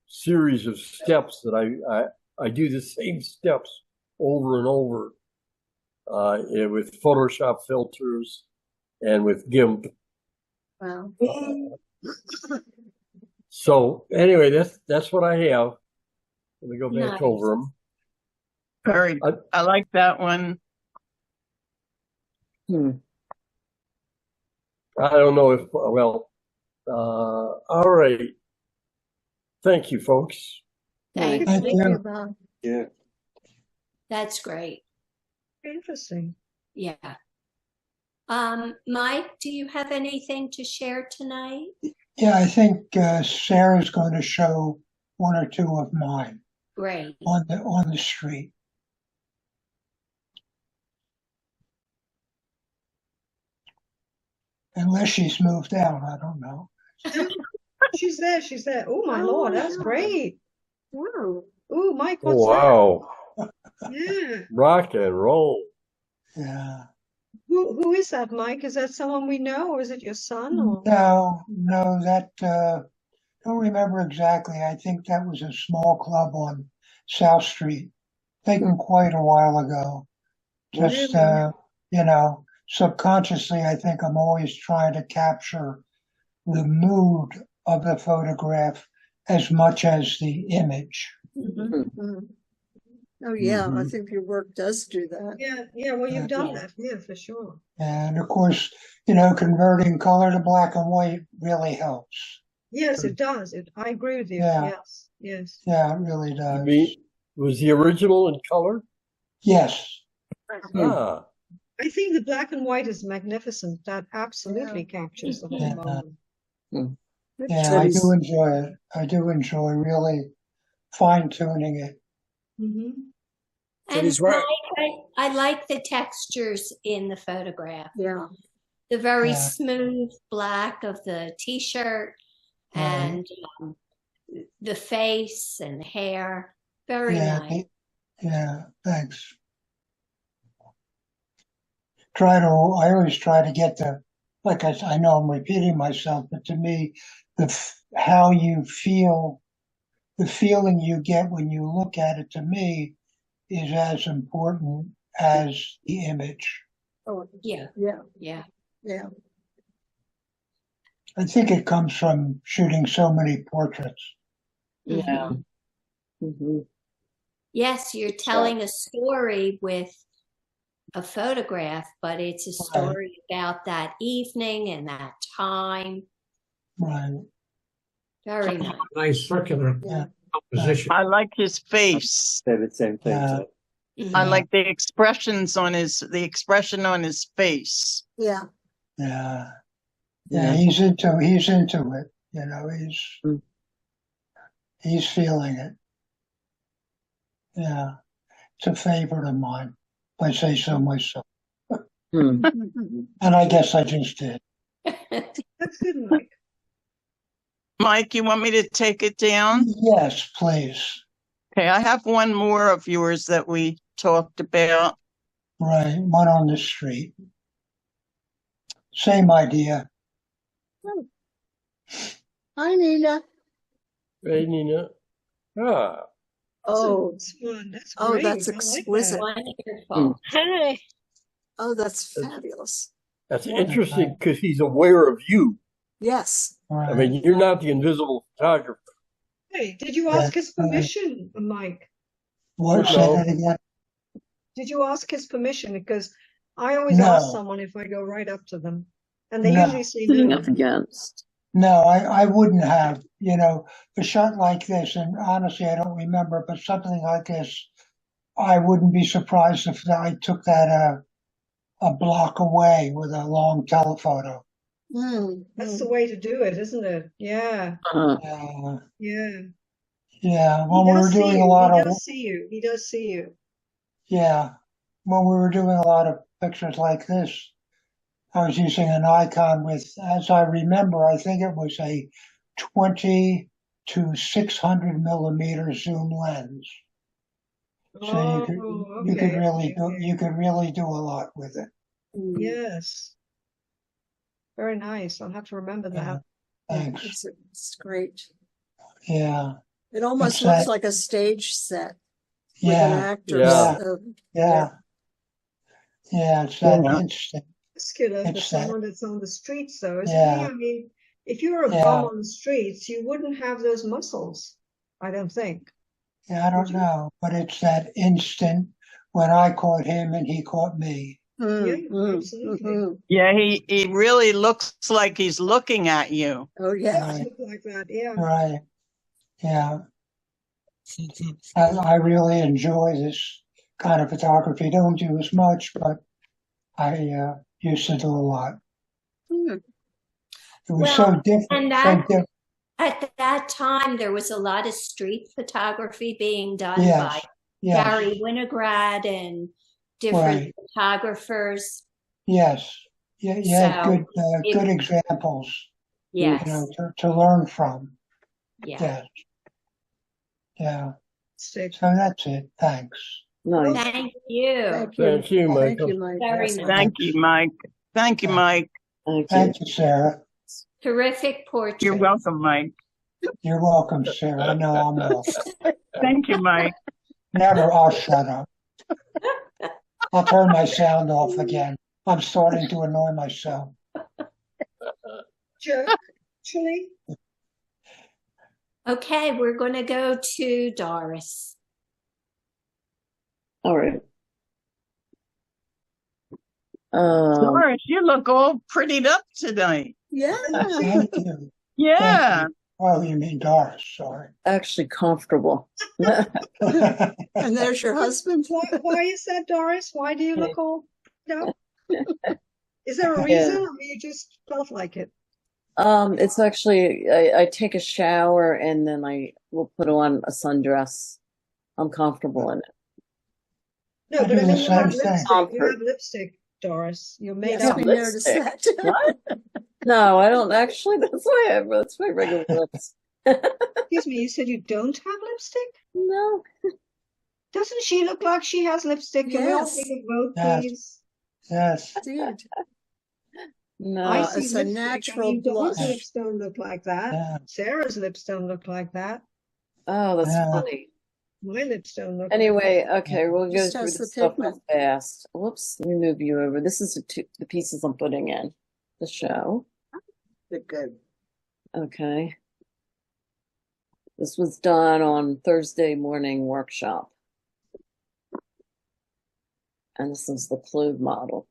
[SPEAKER 1] series of steps that I do the same steps over and over with Photoshop filters and with GIMP.
[SPEAKER 5] Wow.
[SPEAKER 1] So anyway, that's what I have. Let me go back
[SPEAKER 3] Nice.
[SPEAKER 1] over them.
[SPEAKER 4] Very, I like that one.
[SPEAKER 1] I don't know if, well, all right. Thank you, folks.
[SPEAKER 3] Thank
[SPEAKER 8] Thank
[SPEAKER 3] you.
[SPEAKER 8] you.
[SPEAKER 5] Bob.
[SPEAKER 2] Yeah.
[SPEAKER 3] That's great.
[SPEAKER 6] Interesting.
[SPEAKER 3] Yeah. Mike, do you have anything to share tonight?
[SPEAKER 8] Yeah, I think Sarah's going to show one or two of mine
[SPEAKER 3] Great.
[SPEAKER 8] on the street. Unless she's moved out, I don't know.
[SPEAKER 6] She's there. She's there. Oh my Lord, that's great.
[SPEAKER 5] Wow.
[SPEAKER 6] Oh, Mike, what's
[SPEAKER 1] Wow.
[SPEAKER 6] that? Yeah.
[SPEAKER 1] Rock and roll.
[SPEAKER 8] Yeah.
[SPEAKER 6] Who is that, Mike? Is that someone we know, or is it your son? Or
[SPEAKER 8] No, that don't remember exactly. I think that was a small club on South Street, taken quite a while ago. Just
[SPEAKER 6] Really?
[SPEAKER 8] subconsciously, I think I'm always trying to capture the mood of the photograph as much as the image.
[SPEAKER 5] Mhm. Oh yeah, I
[SPEAKER 1] Mhm.
[SPEAKER 5] think your work does do that.
[SPEAKER 6] Yeah. Well, you've done that. Yeah, for sure.
[SPEAKER 8] And of course, converting color to black and white really helps.
[SPEAKER 6] Yes, it does. I agree with you.
[SPEAKER 8] Yeah.
[SPEAKER 6] Yes.
[SPEAKER 8] Yeah, it really
[SPEAKER 1] You
[SPEAKER 8] does.
[SPEAKER 1] mean, was the original in color?
[SPEAKER 8] Yes.
[SPEAKER 1] Ah,
[SPEAKER 6] I think the black and white is magnificent. That absolutely captures the whole
[SPEAKER 8] Yeah.
[SPEAKER 6] moment.
[SPEAKER 8] Yeah, I do enjoy it. I do enjoy really fine tuning it.
[SPEAKER 6] Hmm.
[SPEAKER 10] So
[SPEAKER 3] And
[SPEAKER 10] these were-
[SPEAKER 3] Mike, I like the textures in the photograph.
[SPEAKER 5] Yeah.
[SPEAKER 3] The very
[SPEAKER 8] Yeah.
[SPEAKER 3] smooth black of the t-shirt
[SPEAKER 8] Right.
[SPEAKER 3] and the face and the hair. Very
[SPEAKER 8] Yeah.
[SPEAKER 3] nice.
[SPEAKER 8] Yeah. Thanks. I always try to get like I know I'm repeating myself, but to me, how you feel, the feeling you get when you look at it, to me, is as important as the image.
[SPEAKER 5] Oh,
[SPEAKER 3] Yeah.
[SPEAKER 5] yeah.
[SPEAKER 3] Yeah.
[SPEAKER 5] Yeah.
[SPEAKER 8] I think it comes from shooting so many portraits.
[SPEAKER 7] Yeah.
[SPEAKER 3] Mhm.
[SPEAKER 7] Hmm.
[SPEAKER 3] Yes, you're telling a story with a photograph, but it's a story about that evening and that time.
[SPEAKER 8] Right.
[SPEAKER 3] Very nice.
[SPEAKER 9] Nice circular
[SPEAKER 5] Yeah.
[SPEAKER 9] composition.
[SPEAKER 4] I like his face.
[SPEAKER 2] Say the same thing.
[SPEAKER 8] Yeah.
[SPEAKER 3] Mhm.
[SPEAKER 4] I like the expression on his face.
[SPEAKER 5] Yeah.
[SPEAKER 8] Yeah.
[SPEAKER 7] Yeah.
[SPEAKER 8] Yeah. He's into it. You know,
[SPEAKER 7] Mm.
[SPEAKER 8] he's feeling it. Yeah. It's a favorite of mine, if I say so myself.
[SPEAKER 7] Hmm.
[SPEAKER 8] And I guess I just did.
[SPEAKER 6] That's good, Mike.
[SPEAKER 4] Mike, you want me to take it down?
[SPEAKER 8] Yes, please.
[SPEAKER 4] Okay, I have one more of yours that we talked about.
[SPEAKER 8] Right. One on the street. Same idea.
[SPEAKER 5] Hi, Nina.
[SPEAKER 1] Hey, Nina. Ah,
[SPEAKER 5] Oh,
[SPEAKER 6] That's fun. That's
[SPEAKER 5] oh,
[SPEAKER 6] great.
[SPEAKER 5] that's
[SPEAKER 6] I like
[SPEAKER 5] exquisite.
[SPEAKER 3] Wonderful.
[SPEAKER 6] Hey.
[SPEAKER 5] Oh, that's fabulous.
[SPEAKER 1] that's
[SPEAKER 6] Yeah.
[SPEAKER 1] interesting because he's aware of you.
[SPEAKER 5] Yes.
[SPEAKER 1] I
[SPEAKER 8] Right.
[SPEAKER 1] mean, you're not the invisible photographer.
[SPEAKER 6] Hey, did you ask his
[SPEAKER 8] Right.
[SPEAKER 6] permission, Mike?
[SPEAKER 8] What? Say
[SPEAKER 1] No.
[SPEAKER 8] that again?
[SPEAKER 6] Did you ask his permission? Because I always ask
[SPEAKER 8] No.
[SPEAKER 6] someone if I go right up to them, and they
[SPEAKER 8] No.
[SPEAKER 6] usually say
[SPEAKER 7] Sitting
[SPEAKER 6] no.
[SPEAKER 7] up against.
[SPEAKER 8] No, I wouldn't have, a shot like this, and honestly, I don't remember, but something like this, I wouldn't be surprised if I took that a block away with a long telephoto.
[SPEAKER 5] Mm,
[SPEAKER 6] That's
[SPEAKER 5] mm.
[SPEAKER 6] the way to do it, isn't it? Yeah,
[SPEAKER 7] Uh,
[SPEAKER 8] Yeah,
[SPEAKER 6] yeah.
[SPEAKER 8] when
[SPEAKER 6] He
[SPEAKER 8] we were
[SPEAKER 6] does see
[SPEAKER 8] doing a
[SPEAKER 6] you.
[SPEAKER 8] lot
[SPEAKER 6] He
[SPEAKER 8] of,
[SPEAKER 6] does see you. He does see you.
[SPEAKER 8] yeah, when we were doing a lot of pictures like this, I was using an Nikon with, as I remember, I think it was a 20 to 600 millimeter zoom lens. So you could
[SPEAKER 6] Oh,
[SPEAKER 8] you could
[SPEAKER 6] okay,
[SPEAKER 8] really
[SPEAKER 6] okay, okay.
[SPEAKER 8] you could really do a lot with it.
[SPEAKER 6] Yes. Very nice. I'll have to remember
[SPEAKER 8] Yeah,
[SPEAKER 6] that.
[SPEAKER 8] thanks.
[SPEAKER 5] It's great.
[SPEAKER 8] Yeah,
[SPEAKER 5] It almost
[SPEAKER 8] It's
[SPEAKER 5] looks
[SPEAKER 8] that-
[SPEAKER 5] like a stage set with an
[SPEAKER 8] yeah,
[SPEAKER 5] actor.
[SPEAKER 1] Yeah.
[SPEAKER 8] yeah. It's that
[SPEAKER 4] Yeah.
[SPEAKER 8] instinct.
[SPEAKER 6] Muscular for
[SPEAKER 8] It's that-
[SPEAKER 6] someone that's on the streets, though, isn't
[SPEAKER 8] Yeah.
[SPEAKER 6] he? I mean, if you were a
[SPEAKER 8] Yeah.
[SPEAKER 6] bum on the streets, you wouldn't have those muscles, I don't think.
[SPEAKER 8] Yeah, I don't know, but it's that instant when I caught him and he caught me.
[SPEAKER 6] Yeah,
[SPEAKER 5] Mm,
[SPEAKER 6] absolutely.
[SPEAKER 5] mhm.
[SPEAKER 4] Yeah, he really looks like he's looking at you.
[SPEAKER 5] Oh,
[SPEAKER 6] It
[SPEAKER 5] yeah.
[SPEAKER 6] does
[SPEAKER 8] Right.
[SPEAKER 6] look like that, yeah.
[SPEAKER 8] Right. Yeah. I really enjoy this kind of photography. Don't do as much, but I used to do a lot.
[SPEAKER 5] Hmm.
[SPEAKER 8] It was so
[SPEAKER 3] Well,
[SPEAKER 8] different.
[SPEAKER 3] and
[SPEAKER 8] So
[SPEAKER 3] that
[SPEAKER 8] different.
[SPEAKER 3] at that time there was a lot of street photography being done
[SPEAKER 8] Yes.
[SPEAKER 3] by
[SPEAKER 8] Yes.
[SPEAKER 3] Gary Winograd and different
[SPEAKER 8] Right.
[SPEAKER 3] photographers.
[SPEAKER 8] Yes. Yeah. You had
[SPEAKER 3] So,
[SPEAKER 8] good examples,
[SPEAKER 3] yes,
[SPEAKER 8] to learn from.
[SPEAKER 3] yeah.
[SPEAKER 8] Yes. Yeah.
[SPEAKER 6] Stick.
[SPEAKER 8] So that's it. Thanks.
[SPEAKER 7] nice.
[SPEAKER 3] Thank you.
[SPEAKER 5] Thank you.
[SPEAKER 1] Thank you,
[SPEAKER 5] Thank
[SPEAKER 1] Michael.
[SPEAKER 5] you, Mike.
[SPEAKER 3] Very
[SPEAKER 5] Yes.
[SPEAKER 3] nice.
[SPEAKER 4] Thank you, Mike. Thank you, Mike.
[SPEAKER 7] Thank you.
[SPEAKER 8] Thank you, Sarah.
[SPEAKER 3] Terrific portrait.
[SPEAKER 4] You're welcome, Mike.
[SPEAKER 8] You're welcome, Sarah. I know I'm welcome.
[SPEAKER 4] Thank you, Mike.
[SPEAKER 8] Never, I'll shut up. I'll turn my sound off again. I'm starting to annoy myself.
[SPEAKER 6] Joe, actually,
[SPEAKER 3] Okay, we're going to go to Doris.
[SPEAKER 7] All right.
[SPEAKER 4] Doris, you look all prettied up tonight.
[SPEAKER 5] Yeah.
[SPEAKER 8] Thank you.
[SPEAKER 4] Yeah.
[SPEAKER 8] Oh, you mean Doris, sorry.
[SPEAKER 7] Actually comfortable.
[SPEAKER 5] And there's your husband.
[SPEAKER 6] why is that, Doris? Why do you look all, no? Is there a
[SPEAKER 7] Yeah.
[SPEAKER 6] reason, or you just felt like it?
[SPEAKER 7] It's actually I take a shower and then I will put on a sundress. I'm comfortable in it.
[SPEAKER 6] No,
[SPEAKER 8] I
[SPEAKER 6] but
[SPEAKER 8] do
[SPEAKER 6] I
[SPEAKER 8] the
[SPEAKER 6] mean, you
[SPEAKER 8] same
[SPEAKER 6] have
[SPEAKER 8] thing.
[SPEAKER 6] lipstick. You have lipstick, Doris. You're made
[SPEAKER 5] Yes,
[SPEAKER 6] up.
[SPEAKER 5] we noticed that.
[SPEAKER 7] What? No, I don't actually. That's my regular lips.
[SPEAKER 6] Excuse me, you said you don't have lipstick?
[SPEAKER 7] No.
[SPEAKER 6] Doesn't she look like she has lipstick? Can we all
[SPEAKER 5] Yes.
[SPEAKER 6] take a vote,
[SPEAKER 8] Yes.
[SPEAKER 6] please?
[SPEAKER 8] Yes.
[SPEAKER 5] Dude,
[SPEAKER 7] No.
[SPEAKER 6] I see
[SPEAKER 5] it's a
[SPEAKER 6] lipstick.
[SPEAKER 5] natural
[SPEAKER 6] I mean, Dawn's
[SPEAKER 5] blush.
[SPEAKER 6] lips don't look like that.
[SPEAKER 8] Yeah.
[SPEAKER 6] Sarah's lips don't look like that.
[SPEAKER 7] Oh, that's
[SPEAKER 8] Yeah.
[SPEAKER 7] funny.
[SPEAKER 6] My lips don't look
[SPEAKER 7] Anyway, okay, we'll go
[SPEAKER 5] Just
[SPEAKER 7] through
[SPEAKER 5] has
[SPEAKER 7] the
[SPEAKER 5] the
[SPEAKER 7] stuff real
[SPEAKER 5] pigment.
[SPEAKER 7] fast. Whoops, let me move you over. This is the pieces I'm putting in the show.
[SPEAKER 5] They're good.
[SPEAKER 7] Okay. This was done on Thursday morning workshop. And this is the clothes model.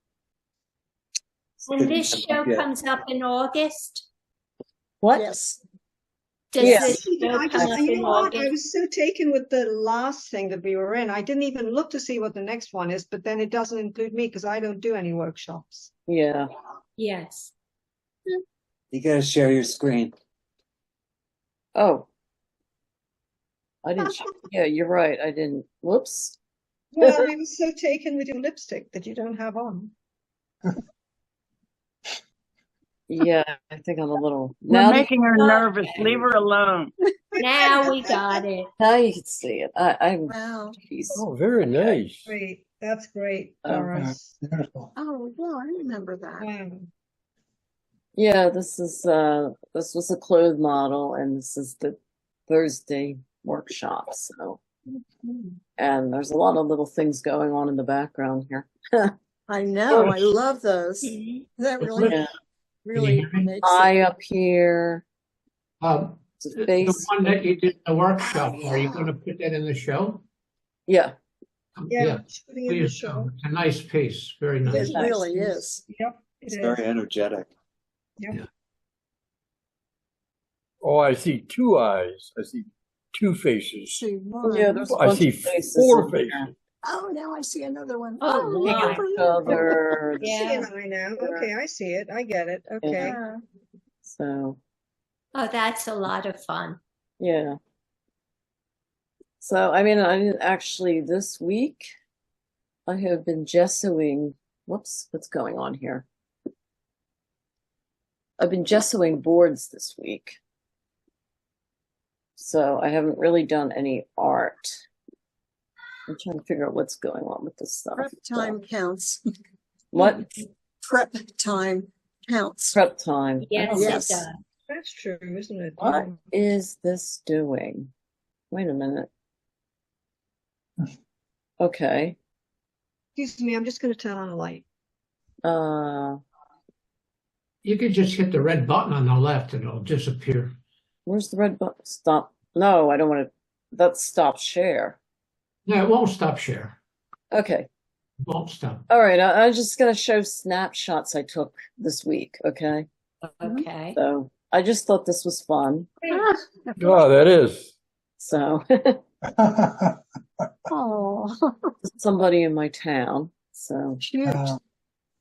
[SPEAKER 3] And this show comes up in August?
[SPEAKER 7] What?
[SPEAKER 5] Yes.
[SPEAKER 3] Does
[SPEAKER 7] Yeah.
[SPEAKER 3] this show
[SPEAKER 6] I
[SPEAKER 3] come
[SPEAKER 6] just,
[SPEAKER 3] up
[SPEAKER 6] you
[SPEAKER 3] in
[SPEAKER 6] know what? I
[SPEAKER 3] August?
[SPEAKER 6] was so taken with the last thing that we were in. I didn't even look to see what the next one is, but then it doesn't include me because I don't do any workshops.
[SPEAKER 7] Yeah.
[SPEAKER 3] Yes.
[SPEAKER 2] You gotta share your screen.
[SPEAKER 7] Oh. I didn't. Yeah, you're right. I didn't. Whoops.
[SPEAKER 6] Well, I was so taken with your lipstick that you don't have on.
[SPEAKER 7] Yeah, I think I'm a little.
[SPEAKER 4] You're
[SPEAKER 7] Now,
[SPEAKER 4] making her nervous. Leave her alone.
[SPEAKER 3] Now we got it.
[SPEAKER 7] now you can see it. I'm.
[SPEAKER 5] Wow.
[SPEAKER 7] Geez.
[SPEAKER 1] Oh, very nice.
[SPEAKER 6] Great. That's great,
[SPEAKER 7] Oh,
[SPEAKER 6] Doris.
[SPEAKER 8] Beautiful.
[SPEAKER 5] Oh, yeah, I remember that.
[SPEAKER 6] Wow.
[SPEAKER 7] Yeah, this was a clothes model, and this is the Thursday workshop. So, and there's a lot of little things going on in the background here.
[SPEAKER 5] I know. I love those.
[SPEAKER 3] Mhm.
[SPEAKER 5] That really,
[SPEAKER 7] Yeah.
[SPEAKER 5] really
[SPEAKER 9] Can you hear me?
[SPEAKER 5] makes it.
[SPEAKER 7] Eye up here.
[SPEAKER 9] The
[SPEAKER 7] It's a face.
[SPEAKER 9] one that you did in the workshop,
[SPEAKER 5] Oh,
[SPEAKER 9] are you
[SPEAKER 5] yeah.
[SPEAKER 9] going to put that in the show?
[SPEAKER 7] Yeah.
[SPEAKER 6] Yeah, it's putting in the
[SPEAKER 9] Please,
[SPEAKER 6] show.
[SPEAKER 9] it's a nice piece, very nice.
[SPEAKER 5] It really is.
[SPEAKER 6] Yep,
[SPEAKER 2] It's
[SPEAKER 6] it
[SPEAKER 2] very
[SPEAKER 6] is.
[SPEAKER 2] energetic.
[SPEAKER 6] Yep.
[SPEAKER 1] Oh, I see two eyes. I see two faces.
[SPEAKER 5] See one.
[SPEAKER 7] Yeah, there's a
[SPEAKER 1] I
[SPEAKER 7] bunch
[SPEAKER 1] see
[SPEAKER 7] of faces
[SPEAKER 1] four
[SPEAKER 7] in
[SPEAKER 1] faces.
[SPEAKER 7] here.
[SPEAKER 5] Oh, now I see another one.
[SPEAKER 3] Oh,
[SPEAKER 5] Oh,
[SPEAKER 3] yeah.
[SPEAKER 5] look for
[SPEAKER 7] Each
[SPEAKER 5] you.
[SPEAKER 7] other.
[SPEAKER 6] I see
[SPEAKER 3] Yeah.
[SPEAKER 6] an eye now. Okay, I see it. I get it. Okay.
[SPEAKER 5] Yeah.
[SPEAKER 7] So,
[SPEAKER 3] Oh, that's a lot of fun.
[SPEAKER 7] yeah. So, I mean, I didn't actually this week, I have been gessoing. Whoops, what's going on here? I've been gessoing boards this week. So, I haven't really done any art. I'm trying to figure out what's going on with this stuff.
[SPEAKER 5] Prep time counts.
[SPEAKER 7] What?
[SPEAKER 5] Prep time counts.
[SPEAKER 7] Prep time.
[SPEAKER 3] Yes,
[SPEAKER 7] Oh,
[SPEAKER 5] Yes.
[SPEAKER 3] it does.
[SPEAKER 6] That's true, isn't it?
[SPEAKER 7] what is this doing? Wait a minute. Okay.
[SPEAKER 6] Excuse me, I'm just going to turn on a light.
[SPEAKER 9] You could just hit the red button on the left and it'll disappear.
[SPEAKER 7] Where's the red button? Stop. No, I don't want to. That's stop share.
[SPEAKER 9] No, it won't stop share.
[SPEAKER 7] Okay.
[SPEAKER 9] It won't stop.
[SPEAKER 7] All right. I'm just going to show snapshots I took this week. Okay.
[SPEAKER 3] Okay.
[SPEAKER 7] So I just thought this was fun.
[SPEAKER 1] Oh, that is.
[SPEAKER 7] So
[SPEAKER 5] Oh,
[SPEAKER 7] somebody in my town. So
[SPEAKER 5] cute.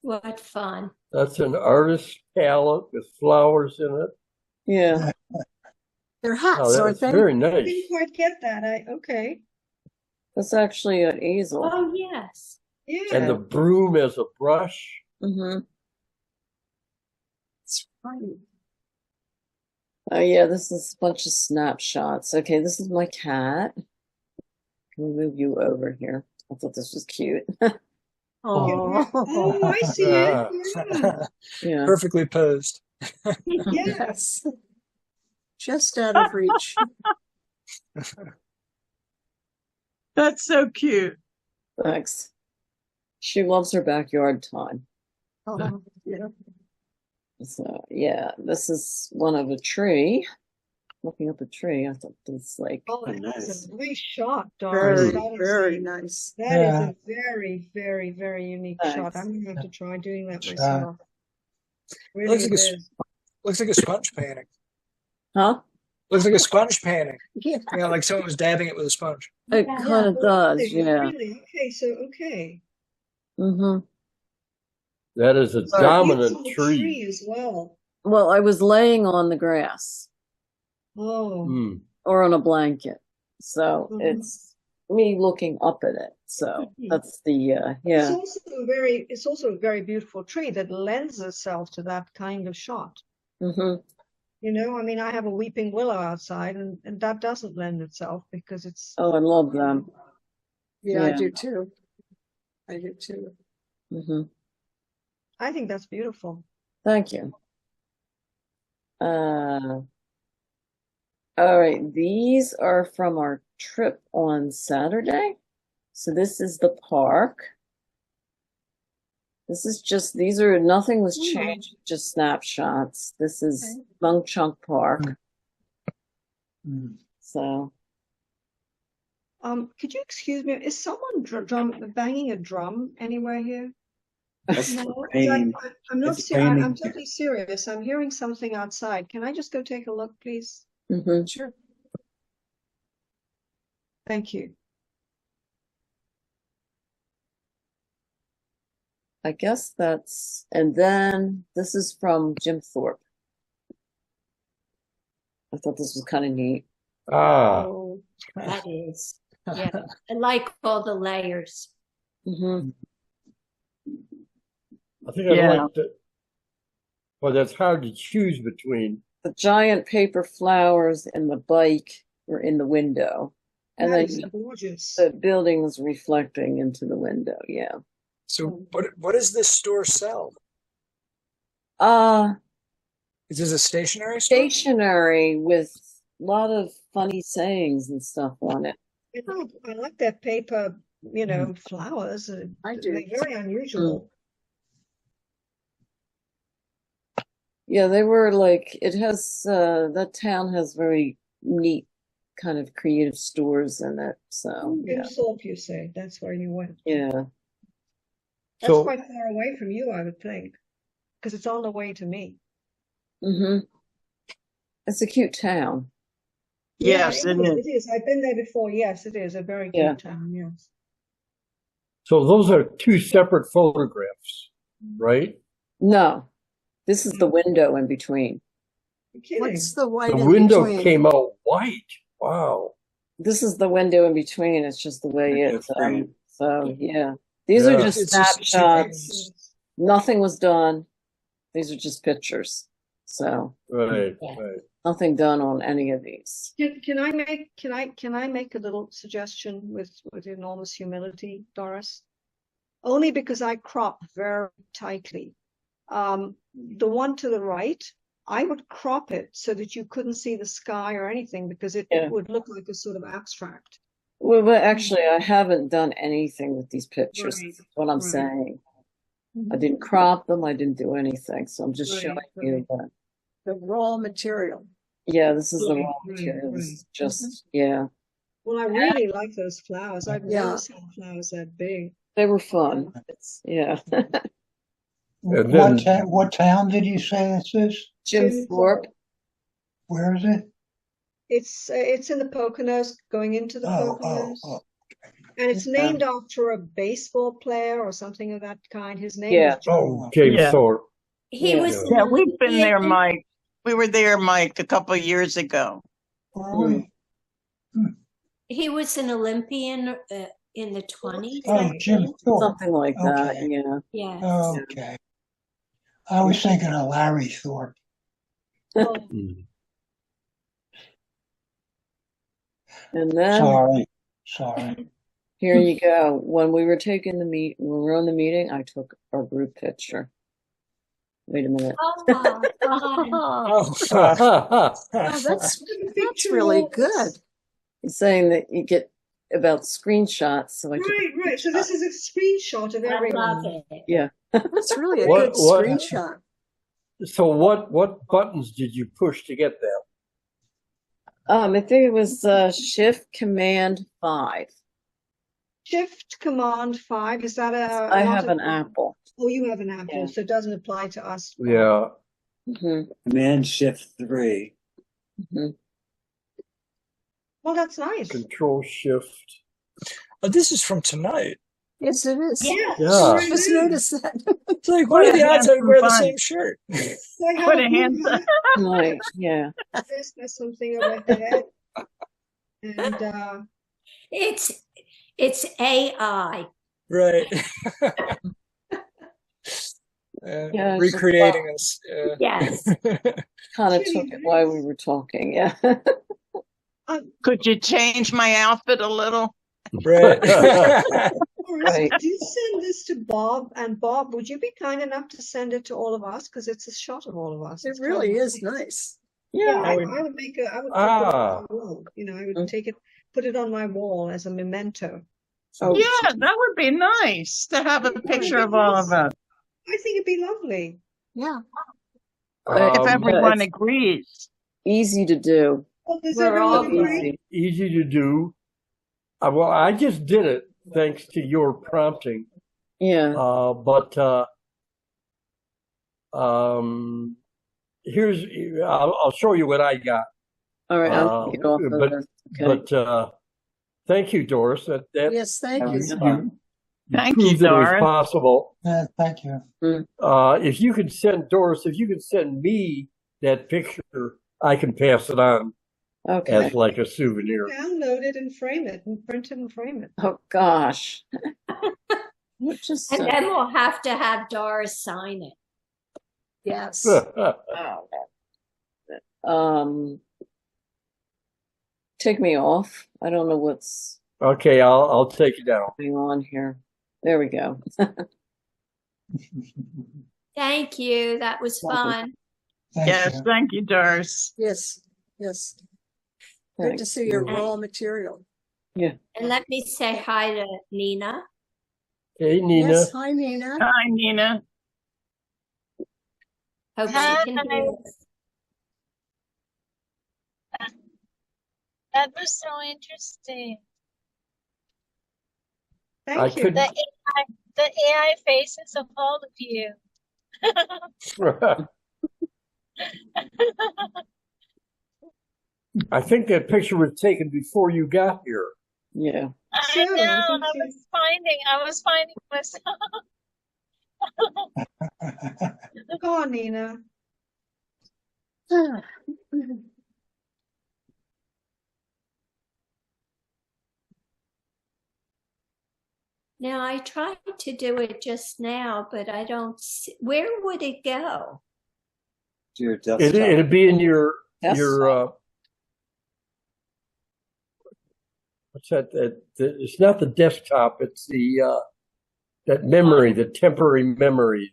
[SPEAKER 3] What fun.
[SPEAKER 1] That's an artist palette with flowers in it.
[SPEAKER 7] yeah.
[SPEAKER 5] They're
[SPEAKER 1] Oh,
[SPEAKER 5] hats, aren't
[SPEAKER 1] that's
[SPEAKER 5] they?
[SPEAKER 1] very
[SPEAKER 6] I
[SPEAKER 1] nice.
[SPEAKER 6] didn't quite get that. Okay.
[SPEAKER 7] That's actually an easel.
[SPEAKER 3] Oh, yes.
[SPEAKER 6] Yeah.
[SPEAKER 1] And the broom as a brush.
[SPEAKER 7] Mm-hmm.
[SPEAKER 5] It's funny.
[SPEAKER 7] Oh yeah, this is a bunch of snapshots. Okay, this is my cat. Can we move you over here? I thought this was cute.
[SPEAKER 5] Oh,
[SPEAKER 6] Oh, I see it. Yeah.
[SPEAKER 7] Yeah.
[SPEAKER 10] Perfectly posed.
[SPEAKER 5] yes. Just out of reach.
[SPEAKER 4] That's so cute.
[SPEAKER 7] Thanks. She loves her backyard time.
[SPEAKER 5] Oh, yeah.
[SPEAKER 7] So yeah, this is one of a tree. Looking up a tree, I thought this like
[SPEAKER 6] Oh,
[SPEAKER 2] Oh,
[SPEAKER 6] that's
[SPEAKER 2] nice.
[SPEAKER 6] a nice shot, Doris.
[SPEAKER 5] Very,
[SPEAKER 6] That is
[SPEAKER 5] very
[SPEAKER 6] a-
[SPEAKER 5] nice.
[SPEAKER 6] That is
[SPEAKER 8] Yeah.
[SPEAKER 6] a very, very, very unique shot.
[SPEAKER 7] Thanks.
[SPEAKER 6] I'm gonna have to try doing that
[SPEAKER 8] Try.
[SPEAKER 6] myself. Really
[SPEAKER 10] Looks like
[SPEAKER 6] it
[SPEAKER 10] a
[SPEAKER 6] is.
[SPEAKER 10] Looks like a sponge painting.
[SPEAKER 7] huh?
[SPEAKER 10] Looks like a sponge painting.
[SPEAKER 5] Yeah.
[SPEAKER 10] Yeah, like someone was dabbing it with a sponge.
[SPEAKER 7] It
[SPEAKER 3] Yeah.
[SPEAKER 7] kind of does,
[SPEAKER 6] Really,
[SPEAKER 7] yeah.
[SPEAKER 6] really? Okay, so okay.
[SPEAKER 7] Mm-hmm.
[SPEAKER 1] That is a
[SPEAKER 7] Sorry.
[SPEAKER 1] dominant
[SPEAKER 6] Beautiful
[SPEAKER 1] tree.
[SPEAKER 6] as well.
[SPEAKER 7] Well, I was laying on the grass
[SPEAKER 6] Oh,
[SPEAKER 1] Hmm.
[SPEAKER 7] or on a blanket. So
[SPEAKER 6] Mhm.
[SPEAKER 7] it's me looking up at it. So that's the
[SPEAKER 6] It's
[SPEAKER 7] yeah.
[SPEAKER 6] also a very beautiful tree that lends itself to that kind of shot.
[SPEAKER 7] Hmm.
[SPEAKER 6] You know, I mean, I have a weeping willow outside, and that doesn't lend itself because it's.
[SPEAKER 7] Oh, I love them.
[SPEAKER 5] Yeah, I
[SPEAKER 7] Yeah.
[SPEAKER 5] do too. I do too.
[SPEAKER 7] Hmm.
[SPEAKER 6] I think that's beautiful.
[SPEAKER 7] Thank you. All right, these are from our trip on Saturday. So this is the park. This is just, nothing was changed, just snapshots. This is Lung Chunk Park. So.
[SPEAKER 6] Could you excuse me? Is someone banging a drum anywhere here?
[SPEAKER 2] That's
[SPEAKER 6] No,
[SPEAKER 2] the
[SPEAKER 6] 'cause
[SPEAKER 2] rain.
[SPEAKER 6] I'm not
[SPEAKER 2] It's
[SPEAKER 6] serious. I'm
[SPEAKER 2] raining.
[SPEAKER 6] totally serious. I'm hearing something outside. Can I just go take a look, please?
[SPEAKER 5] Sure.
[SPEAKER 6] Thank you.
[SPEAKER 7] I guess and then this is from Jim Thorpe. I thought this was kind of neat.
[SPEAKER 3] Oh, that is. Yeah, I like all the layers.
[SPEAKER 7] Hmm.
[SPEAKER 1] I think I like that. Well, that's hard to choose between.
[SPEAKER 7] The giant paper flowers and the bike were in the window. And
[SPEAKER 6] That
[SPEAKER 7] then
[SPEAKER 6] is gorgeous.
[SPEAKER 7] the building was reflecting into the window. Yeah.
[SPEAKER 10] So what does this store sell? Is this a stationery store?
[SPEAKER 7] Stationery with a lot of funny sayings and stuff on it.
[SPEAKER 6] I like that paper, flowers.
[SPEAKER 5] I do.
[SPEAKER 6] They're very unusual.
[SPEAKER 7] Yeah, they were like, it has, that town has very neat kind of creative stores in it. So,
[SPEAKER 6] In Thorpe, you say. That's where you went.
[SPEAKER 7] yeah.
[SPEAKER 6] That's quite far away from you, I would think, because it's on the way to me.
[SPEAKER 7] Mm-hmm. It's a cute town.
[SPEAKER 4] Yes,
[SPEAKER 6] it is. I've been there before. Yes, it is a very cute town. Yes.
[SPEAKER 1] So those are two separate photographs, right?
[SPEAKER 7] No, this is the window in between.
[SPEAKER 6] You're kidding.
[SPEAKER 5] What's the white
[SPEAKER 1] The
[SPEAKER 5] in
[SPEAKER 1] window
[SPEAKER 5] between?
[SPEAKER 1] came out white. Wow.
[SPEAKER 7] This is the window in between. It's just the way it. So yeah, these are just
[SPEAKER 10] It's just
[SPEAKER 7] snapshots. Nothing was done. These are just pictures. So
[SPEAKER 1] Right.
[SPEAKER 7] nothing done on any of these.
[SPEAKER 6] Can I make a little suggestion with enormous humility, Doris? Only because I crop very tightly. The one to the right, I would crop it so that you couldn't see the sky or anything because it would look like a sort of abstract.
[SPEAKER 7] Well, but actually, I haven't done anything with these pictures.
[SPEAKER 6] Right,
[SPEAKER 7] That's what I'm
[SPEAKER 6] right.
[SPEAKER 7] saying. I didn't crop them. I didn't do anything. So I'm just showing you that.
[SPEAKER 5] The raw material.
[SPEAKER 7] Yeah, this is the
[SPEAKER 6] Right,
[SPEAKER 7] raw
[SPEAKER 6] right,
[SPEAKER 7] material. This
[SPEAKER 6] right.
[SPEAKER 7] is just, yeah.
[SPEAKER 6] Well, I really like those flowers. I've never seen flowers that big.
[SPEAKER 7] They were fun. Yeah.
[SPEAKER 1] And then-
[SPEAKER 8] What town did you say this is?
[SPEAKER 7] Jim Thorpe.
[SPEAKER 8] Where is it?
[SPEAKER 6] It's in the Poconos, going into the Poconos. And it's named after a baseball player or something of that kind. His name is John.
[SPEAKER 1] James Thorpe.
[SPEAKER 3] He was.
[SPEAKER 4] Yeah, we've been there, Mike. We were there, Mike, a couple of years ago.
[SPEAKER 3] He was an Olympian in the 20s.
[SPEAKER 8] Oh, Jim Thorpe.
[SPEAKER 7] Something like that. Yeah.
[SPEAKER 3] Yeah.
[SPEAKER 8] Okay. I was thinking of Larry Thorpe.
[SPEAKER 7] And then
[SPEAKER 8] Sorry.
[SPEAKER 7] here you go. When we were on the meeting, I took our group picture. Wait a minute.
[SPEAKER 5] That's really good.
[SPEAKER 7] He's saying that you get about screenshots. So I took
[SPEAKER 6] Right. So this is a screenshot of
[SPEAKER 3] I love
[SPEAKER 6] everyone.
[SPEAKER 3] it.
[SPEAKER 7] Yeah.
[SPEAKER 5] That's really a
[SPEAKER 1] What-
[SPEAKER 5] good
[SPEAKER 1] what-
[SPEAKER 5] screenshot.
[SPEAKER 1] So what buttons did you push to get that?
[SPEAKER 7] I think it was Shift Command 5.
[SPEAKER 6] Shift Command 5. Is that a?
[SPEAKER 7] I have an Apple.
[SPEAKER 6] Oh, you have an Apple,
[SPEAKER 7] Yeah.
[SPEAKER 6] so it doesn't apply to us.
[SPEAKER 1] Yeah.
[SPEAKER 7] Mm-hmm.
[SPEAKER 2] Command Shift 3.
[SPEAKER 7] Mm-hmm.
[SPEAKER 6] Well, that's nice.
[SPEAKER 1] Control Shift.
[SPEAKER 10] Oh, this is from tonight.
[SPEAKER 5] Yes, it is.
[SPEAKER 6] Yeah.
[SPEAKER 1] Yeah.
[SPEAKER 5] I just noticed that.
[SPEAKER 10] It's like, what are the odds I'd wear the same shirt?
[SPEAKER 4] Put a hand up.
[SPEAKER 7] Right. Yeah.
[SPEAKER 6] There's something over there. And
[SPEAKER 3] It's AI.
[SPEAKER 10] Right.
[SPEAKER 7] Yeah, it's just
[SPEAKER 10] Recreating us.
[SPEAKER 3] Yes.
[SPEAKER 7] kind of took it while we were talking. Yeah.
[SPEAKER 4] Could you change my outfit a little?
[SPEAKER 10] Right.
[SPEAKER 7] Right.
[SPEAKER 6] Do you send this to Bob? And Bob, would you be kind enough to send it to all of us? Because it's a shot of all of us.
[SPEAKER 5] It
[SPEAKER 6] It's
[SPEAKER 5] really
[SPEAKER 6] kind of
[SPEAKER 5] is nice.
[SPEAKER 6] Yeah,
[SPEAKER 7] Yeah.
[SPEAKER 6] I would make I would put it on
[SPEAKER 1] Ah,
[SPEAKER 6] my wall. You know, I would take it, put it on my wall as a memento.
[SPEAKER 7] Oh,
[SPEAKER 4] Yeah, that would be nice to have a picture of all of us,
[SPEAKER 6] I think it'd be lovely.
[SPEAKER 5] Yeah.
[SPEAKER 4] if everyone
[SPEAKER 7] it's
[SPEAKER 4] agrees.
[SPEAKER 7] easy to do.
[SPEAKER 6] Well, does
[SPEAKER 3] We're all
[SPEAKER 6] everyone agree?
[SPEAKER 7] Easy.
[SPEAKER 1] easy to do. Well, I just did it thanks to your prompting.
[SPEAKER 7] Yeah.
[SPEAKER 1] But here's I'll show you what I got.
[SPEAKER 7] All right. I'll take it off of
[SPEAKER 1] But
[SPEAKER 7] this. Okay.
[SPEAKER 1] but thank you, Doris. That
[SPEAKER 5] Yes, thank
[SPEAKER 7] That
[SPEAKER 5] you.
[SPEAKER 7] was
[SPEAKER 1] you,
[SPEAKER 7] fun.
[SPEAKER 4] Thank you,
[SPEAKER 1] proved that it was
[SPEAKER 4] Doris.
[SPEAKER 1] possible.
[SPEAKER 8] Thank you.
[SPEAKER 1] If you could send Doris, if you could send me that picture, I can pass it on
[SPEAKER 7] Okay.
[SPEAKER 1] as like a souvenir.
[SPEAKER 6] Download it and frame it and print it and frame it.
[SPEAKER 7] Oh gosh. Which is
[SPEAKER 3] And then we'll have to have Doris sign it.
[SPEAKER 5] Yes.
[SPEAKER 7] take me off. I don't know what's
[SPEAKER 1] Okay, I'll take it down.
[SPEAKER 7] going on here. There we go.
[SPEAKER 3] Thank you. That was fun.
[SPEAKER 4] Yes, thank you, Doris.
[SPEAKER 5] Yes, yes. Good to
[SPEAKER 7] Thanks.
[SPEAKER 5] see your raw material.
[SPEAKER 7] Yeah.
[SPEAKER 3] And let me say hi to Nina.
[SPEAKER 1] Hey, Nina.
[SPEAKER 5] Yes, hi, Nina.
[SPEAKER 4] Hi, Nina.
[SPEAKER 3] Hope she can hear us.
[SPEAKER 13] That was so interesting.
[SPEAKER 5] Thank you.
[SPEAKER 1] couldn't-
[SPEAKER 13] The AI faces of all of you.
[SPEAKER 1] I think that picture was taken before you got here.
[SPEAKER 7] Yeah.
[SPEAKER 13] I know. I was finding myself.
[SPEAKER 6] Go on, Nina.
[SPEAKER 3] Now, I tried to do it just now, but I don't see, where would it go?
[SPEAKER 2] To your desktop.
[SPEAKER 1] It'd be in your what's that? It's not the desktop. It's the that memory, the temporary memory.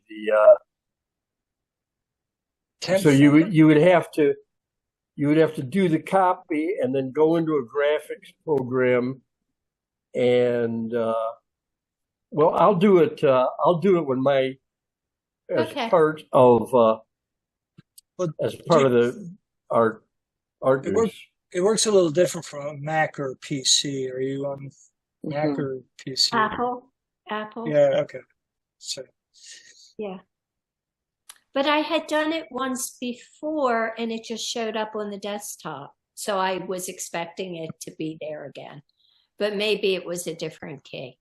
[SPEAKER 1] So you would have to do the copy and then go into a graphics program and well, I'll do it when my as
[SPEAKER 3] Okay.
[SPEAKER 1] part of
[SPEAKER 10] Well,
[SPEAKER 1] as part of the art
[SPEAKER 10] It
[SPEAKER 1] news.
[SPEAKER 10] It works a little different from a Mac or PC. Are you on Mac
[SPEAKER 7] Mhm.
[SPEAKER 10] or PC?
[SPEAKER 3] Apple.
[SPEAKER 10] Yeah, okay. So
[SPEAKER 3] Yeah. But I had done it once before and it just showed up on the desktop. So I was expecting it to be there again. But maybe it was a different key.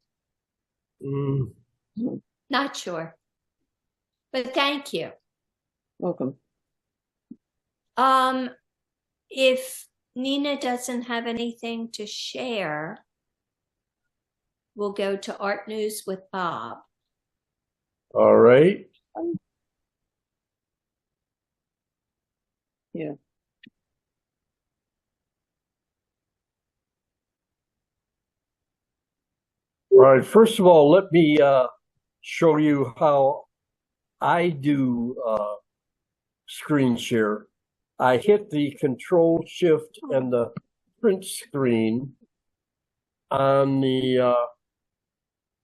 [SPEAKER 1] Mm.
[SPEAKER 3] Not sure. But thank you.
[SPEAKER 7] Welcome.
[SPEAKER 3] If Nina doesn't have anything to share, we'll go to Art News with Bob.
[SPEAKER 1] All right.
[SPEAKER 7] Yeah.
[SPEAKER 1] All right. First of all, let me show you how I do screen share. I hit the Control Shift and the print screen on the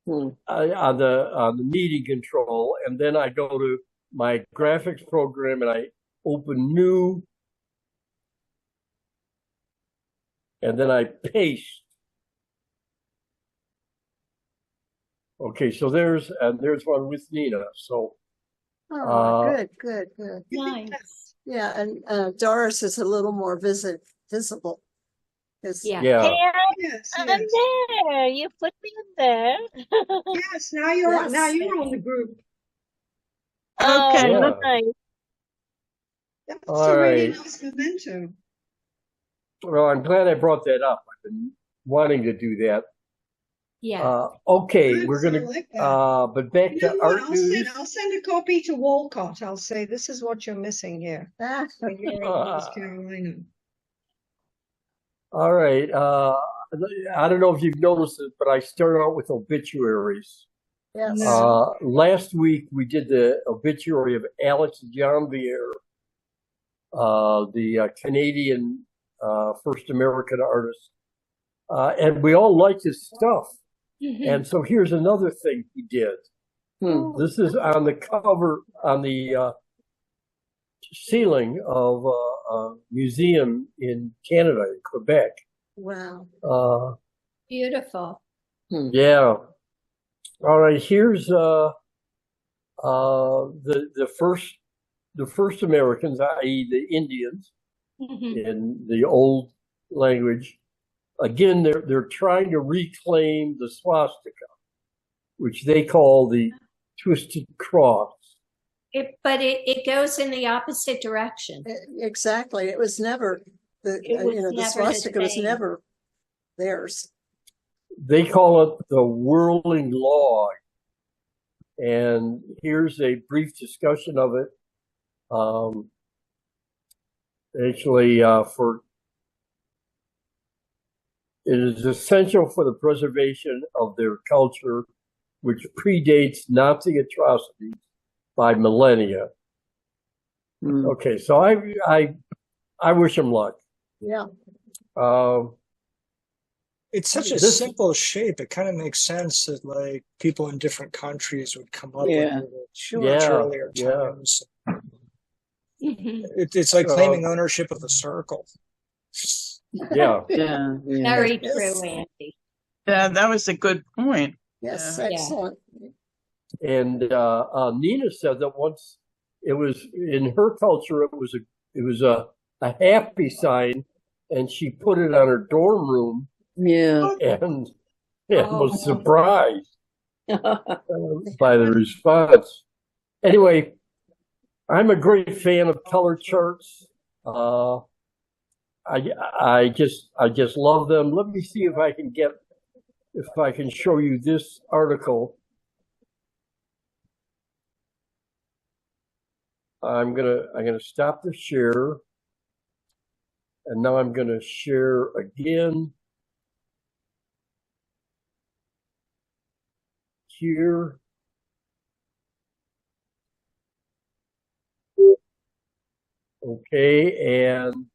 [SPEAKER 1] on the meeting control, and then I go to my graphics program and I open New, and then I paste. Okay, so there's one with Nina. So
[SPEAKER 5] Oh, good.
[SPEAKER 3] Nice.
[SPEAKER 5] Yeah, and Doris is a little more visible.
[SPEAKER 3] Yeah.
[SPEAKER 13] Hey,
[SPEAKER 6] Yes,
[SPEAKER 13] I'm
[SPEAKER 6] yes.
[SPEAKER 13] there. You put me in there.
[SPEAKER 6] Yes, now you're
[SPEAKER 5] Yes.
[SPEAKER 6] on the group.
[SPEAKER 13] Oh,
[SPEAKER 4] Okay,
[SPEAKER 1] Yeah.
[SPEAKER 13] nice.
[SPEAKER 6] That's
[SPEAKER 1] All
[SPEAKER 6] a really
[SPEAKER 1] right.
[SPEAKER 6] nice memento.
[SPEAKER 1] Well, I'm glad I brought that up. I've been wanting to do that.
[SPEAKER 3] Yeah.
[SPEAKER 1] Okay,
[SPEAKER 6] Good,
[SPEAKER 1] we're
[SPEAKER 6] I
[SPEAKER 1] gonna
[SPEAKER 6] like that.
[SPEAKER 1] but back
[SPEAKER 6] You know
[SPEAKER 1] to
[SPEAKER 6] what?
[SPEAKER 1] art news.
[SPEAKER 6] I'll send a copy to Walcott. I'll say this is what you're missing here. When you're in North Carolina.
[SPEAKER 1] All right. I don't know if you've noticed it, but I started out with obituaries.
[SPEAKER 5] Yes.
[SPEAKER 6] No.
[SPEAKER 1] Last week we did the obituary of Alex Janvier, the Canadian first American artist, and we all liked his stuff. And so here's another thing he did. This is on the cover, on the ceiling of a museum in Canada, in Quebec.
[SPEAKER 5] Wow.
[SPEAKER 3] Beautiful.
[SPEAKER 1] Yeah. All right. Here's the first Americans, i.e., the Indians, in the old language. Again, they're trying to reclaim the swastika, which they call the twisted cross.
[SPEAKER 3] But it goes in the opposite direction.
[SPEAKER 5] Exactly. It was never the
[SPEAKER 3] never
[SPEAKER 5] swastika
[SPEAKER 3] his
[SPEAKER 5] was
[SPEAKER 3] thing.
[SPEAKER 5] never theirs.
[SPEAKER 1] They call it the whirling log. And here's a brief discussion of it. It is essential for the preservation of their culture, which predates Nazi atrocities by millennia. Okay, so I wish them luck.
[SPEAKER 5] Yeah.
[SPEAKER 10] It's such a simple shape. It kind of makes sense that like people in different countries would come up with it much earlier times. It's like claiming ownership of a circle.
[SPEAKER 1] Yeah.
[SPEAKER 3] Very true, Andy.
[SPEAKER 4] Yeah, that was a good point.
[SPEAKER 5] Yes, excellent.
[SPEAKER 1] And Nina said that once it was in her culture, it was a happy sign, and she put it on her dorm room.
[SPEAKER 7] Yeah.
[SPEAKER 1] And was surprised by the response. Anyway, I'm a great fan of color charts. I just love them. Let me see if I can show you this article. I'm gonna stop the share, and now I'm gonna share again. Here. Okay, and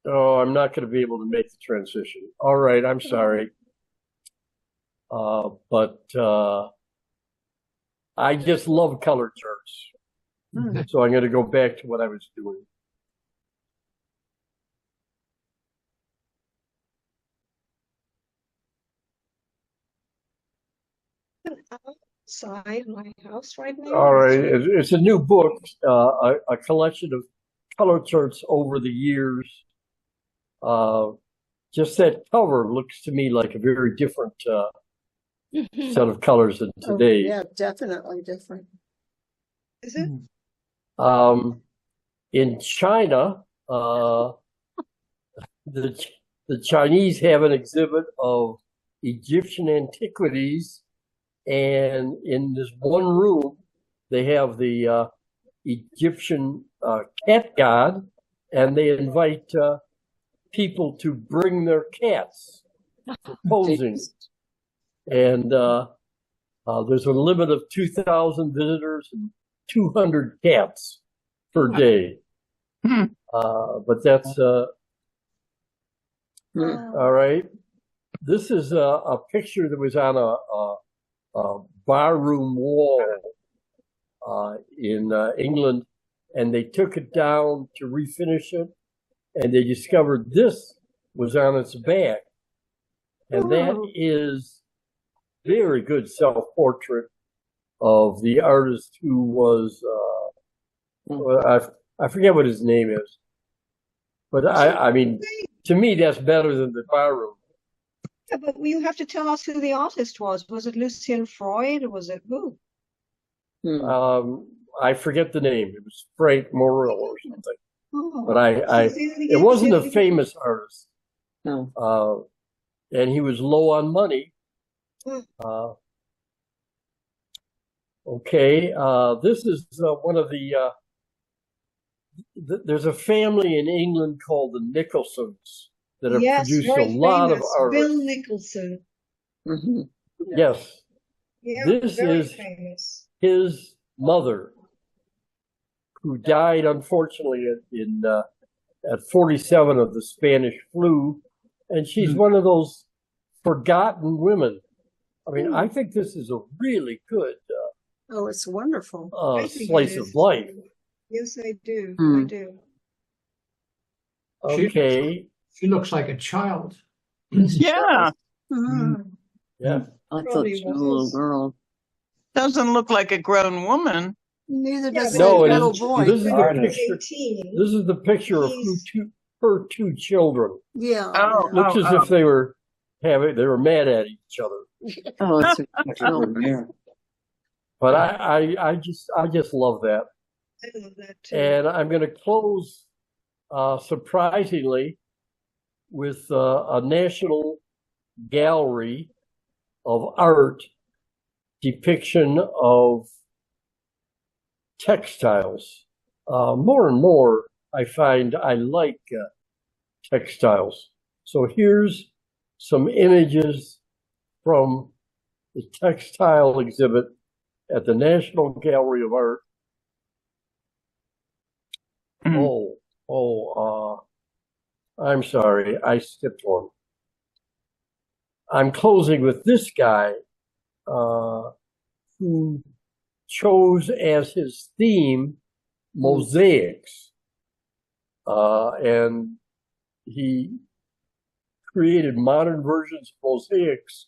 [SPEAKER 1] I'm not going to be able to make the transition. All right, I'm sorry. But I just love color charts. So I'm going to go back to what I was doing.
[SPEAKER 6] Outside my house right now.
[SPEAKER 1] All right, it's a new book, a collection of color charts over the years. Just that cover looks to me like a very different set of colors than today.
[SPEAKER 5] Yeah, definitely different.
[SPEAKER 6] Is it?
[SPEAKER 1] In China, the Chinese have an exhibit of Egyptian antiquities, and in this one room, they have the Egyptian cat god, and they invite people to bring their cats for posing. And there's a limit of 2,000 visitors and 200 cats per day. But that's all right. This is a picture that was on a barroom wall in England, and they took it down to refinish it, and they discovered this was on its back. And that is very good self-portrait of the artist who was, I forget what his name is. But I mean, to me, that's better than the barroom.
[SPEAKER 6] Yeah, but you have to tell us who the artist was. Was it Lucien Freud or was it who?
[SPEAKER 1] I forget the name. It was Frank Morrill or something.
[SPEAKER 6] Oh.
[SPEAKER 1] But it wasn't a famous artist.
[SPEAKER 7] No.
[SPEAKER 1] And he was low on money. Okay, this is one of there's a family in England called the Nicholsons that have produced a lot of artists.
[SPEAKER 6] Bill Nicholson.
[SPEAKER 7] Mm-hmm.
[SPEAKER 1] Yes.
[SPEAKER 6] Yeah,
[SPEAKER 1] This
[SPEAKER 6] very
[SPEAKER 1] is
[SPEAKER 6] famous.
[SPEAKER 1] his mother, who died unfortunately at 47 of the Spanish flu, and she's one of those forgotten women. I mean, I think this is a really good
[SPEAKER 5] Oh, it's wonderful.
[SPEAKER 6] I think
[SPEAKER 1] slice
[SPEAKER 6] it
[SPEAKER 1] of
[SPEAKER 6] is.
[SPEAKER 1] life.
[SPEAKER 6] Yes, I do.
[SPEAKER 7] Hmm.
[SPEAKER 6] I do.
[SPEAKER 1] Okay.
[SPEAKER 9] She looks like a child.
[SPEAKER 4] Yeah,
[SPEAKER 5] Mhm.
[SPEAKER 1] Yeah.
[SPEAKER 7] I thought
[SPEAKER 6] Probably
[SPEAKER 7] she was a little
[SPEAKER 6] was.
[SPEAKER 7] girl.
[SPEAKER 4] doesn't look like a grown woman.
[SPEAKER 5] Neither
[SPEAKER 6] Yeah,
[SPEAKER 5] does
[SPEAKER 6] but
[SPEAKER 1] No,
[SPEAKER 5] the
[SPEAKER 1] it
[SPEAKER 5] little
[SPEAKER 1] is.
[SPEAKER 5] boy.
[SPEAKER 1] This is the
[SPEAKER 2] Artist.
[SPEAKER 1] picture.
[SPEAKER 6] 18.
[SPEAKER 1] This is the picture of her two children.
[SPEAKER 5] Yeah.
[SPEAKER 4] Oh,
[SPEAKER 5] yeah.
[SPEAKER 1] Looks as if they were mad at each other.
[SPEAKER 7] Oh, it's
[SPEAKER 2] Yeah.
[SPEAKER 1] But I just love that.
[SPEAKER 6] I love that too.
[SPEAKER 1] And I'm going to close, surprisingly, with a national gallery of art depiction of textiles. More and more, I find I like textiles. So here's some images from the textile exhibit at the National Gallery of Art. I'm sorry, I skipped one. I'm closing with this guy who chose as his theme mosaics. And he created modern versions of mosaics.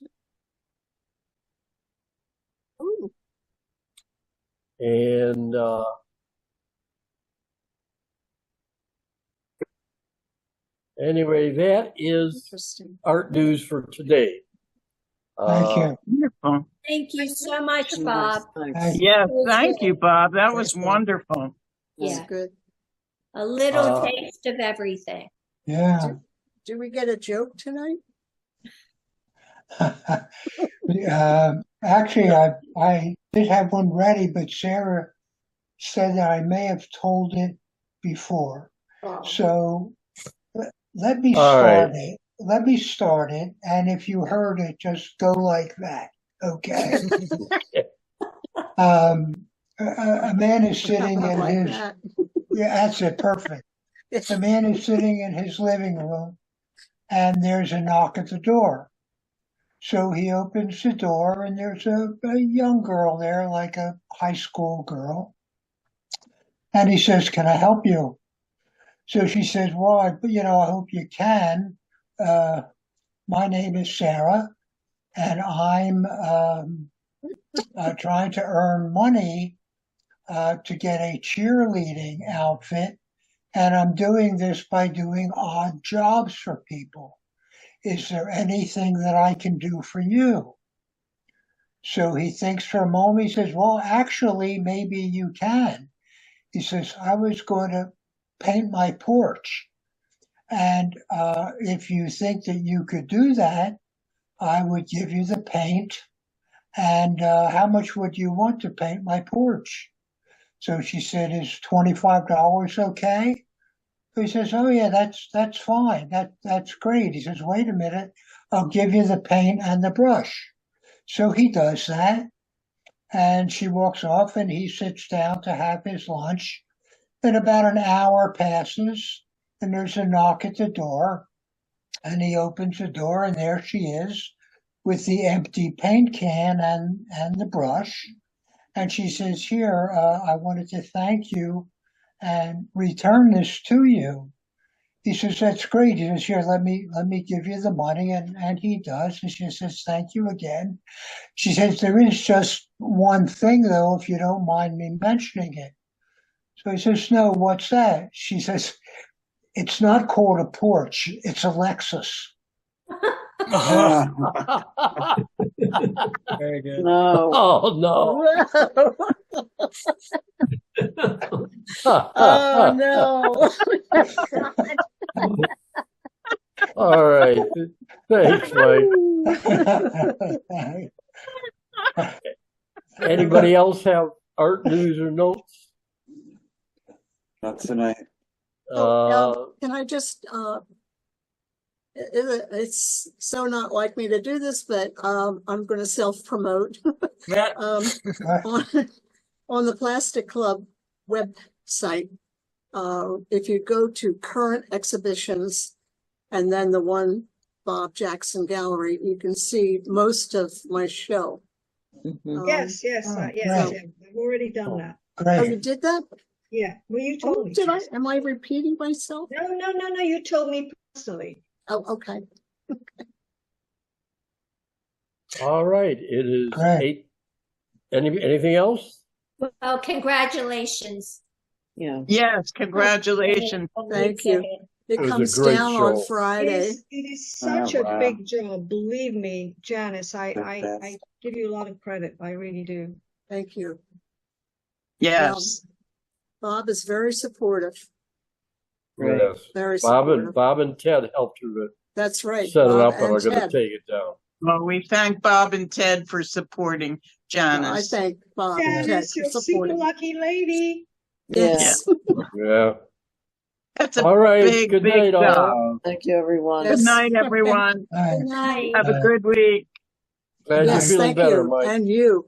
[SPEAKER 5] Ooh.
[SPEAKER 1] And anyway, that is
[SPEAKER 5] Interesting.
[SPEAKER 1] art news for today.
[SPEAKER 8] Thank you.
[SPEAKER 4] Wonderful.
[SPEAKER 3] Thank you so much, Bob.
[SPEAKER 8] Thank you.
[SPEAKER 4] Yes, thank you, Bob. That was wonderful.
[SPEAKER 5] That's
[SPEAKER 3] Yeah.
[SPEAKER 5] good.
[SPEAKER 3] A little taste of everything.
[SPEAKER 8] Yeah.
[SPEAKER 5] Do we get a joke tonight?
[SPEAKER 8] Actually, I did have one ready, but Sarah said that I may have told it before.
[SPEAKER 5] Oh.
[SPEAKER 8] So let me
[SPEAKER 1] All
[SPEAKER 8] start
[SPEAKER 1] right.
[SPEAKER 8] it. Let me start it, and if you heard it, just go like that. Okay. A man is sitting in
[SPEAKER 5] Like
[SPEAKER 8] his.
[SPEAKER 5] that.
[SPEAKER 8] Yeah, that's it. Perfect. The man is sitting in his living room, and there's a knock at the door. So he opens the door, and there's a young girl there, like a high school girl. And he says, "Can I help you?" So she says, "Well, I hope you can. My name is Sarah, and I'm trying to earn money to get a cheerleading outfit. And I'm doing this by doing odd jobs for people. Is there anything that I can do for you?" So he thinks for a moment. He says, "Well, actually, maybe you can." He says, "I was going to paint my porch. And if you think that you could do that, I would give you the paint. And how much would you want to paint my porch?" So she said, "Is $25 okay?" He says, "Oh yeah, that's fine. That's great." He says, "Wait a minute, I'll give you the paint and the brush." So he does that, and she walks off, and he sits down to have his lunch. Then about an hour passes, and there's a knock at the door, and he opens the door, and there she is with the empty paint can and the brush. And she says, "Here, I wanted to thank you and return this to you." He says, "That's great." He says, "Here, let me give you the money," and he does. And she says, "Thank you again." She says, "There is just one thing though, if you don't mind me mentioning it." So he says, "No, what's that?" She says, "It's not called a porch, it's a Lexus."
[SPEAKER 10] Very good.
[SPEAKER 7] No.
[SPEAKER 1] Oh, no.
[SPEAKER 5] Oh, no.
[SPEAKER 1] All right. Thanks, Mike. Anybody else have art news or notes?
[SPEAKER 2] Not tonight.
[SPEAKER 5] Can I just, it's so not like me to do this, but I'm going to self-promote. on the Plastic Club website, if you go to current exhibitions and then the one Bob Jackson Gallery, you can see most of my show.
[SPEAKER 6] Yes, yes, yes. I've already done that.
[SPEAKER 5] Oh, you did that?
[SPEAKER 6] Yeah. Well, you told me.
[SPEAKER 5] Did I? Am I repeating myself?
[SPEAKER 6] No. You told me personally.
[SPEAKER 5] Oh, okay.
[SPEAKER 1] All right. It is
[SPEAKER 8] Great.
[SPEAKER 1] 8. Anything else?
[SPEAKER 3] Well, congratulations.
[SPEAKER 7] Yeah.
[SPEAKER 4] Yes, congratulations.
[SPEAKER 5] Thank you. It
[SPEAKER 1] was a
[SPEAKER 5] comes
[SPEAKER 1] great
[SPEAKER 5] down
[SPEAKER 1] show.
[SPEAKER 5] on Friday.
[SPEAKER 6] It is such a
[SPEAKER 2] wow.
[SPEAKER 6] big job. Believe me, Janice, I
[SPEAKER 2] Fantastic.
[SPEAKER 6] give you a lot of credit. I really do.
[SPEAKER 5] Thank you.
[SPEAKER 4] Yes.
[SPEAKER 5] Bob is very supportive.
[SPEAKER 1] Yes.
[SPEAKER 5] Very supportive.
[SPEAKER 1] Bob and Ted helped you
[SPEAKER 5] That's right.
[SPEAKER 1] set it
[SPEAKER 5] Bob
[SPEAKER 1] up and are
[SPEAKER 5] and
[SPEAKER 1] going to
[SPEAKER 5] Ted.
[SPEAKER 1] take it down.
[SPEAKER 4] Well, we thank Bob and Ted for supporting Janice.
[SPEAKER 5] I thank Bob and Ted
[SPEAKER 6] Janice,
[SPEAKER 5] for
[SPEAKER 6] you're a super
[SPEAKER 5] supporting.
[SPEAKER 6] lucky lady.
[SPEAKER 5] Yes.
[SPEAKER 1] Yeah.
[SPEAKER 4] That's a
[SPEAKER 1] All right.
[SPEAKER 4] big,
[SPEAKER 1] Good
[SPEAKER 4] big
[SPEAKER 1] night, all.
[SPEAKER 4] job.
[SPEAKER 7] Thank you, everyone.
[SPEAKER 5] Yes.
[SPEAKER 4] Good night, everyone.
[SPEAKER 8] All right.
[SPEAKER 5] Good night.
[SPEAKER 4] Have a good week.
[SPEAKER 1] Glad
[SPEAKER 5] Yes,
[SPEAKER 1] you're feeling
[SPEAKER 5] thank
[SPEAKER 1] better,
[SPEAKER 5] you.
[SPEAKER 1] Mike.
[SPEAKER 5] And you.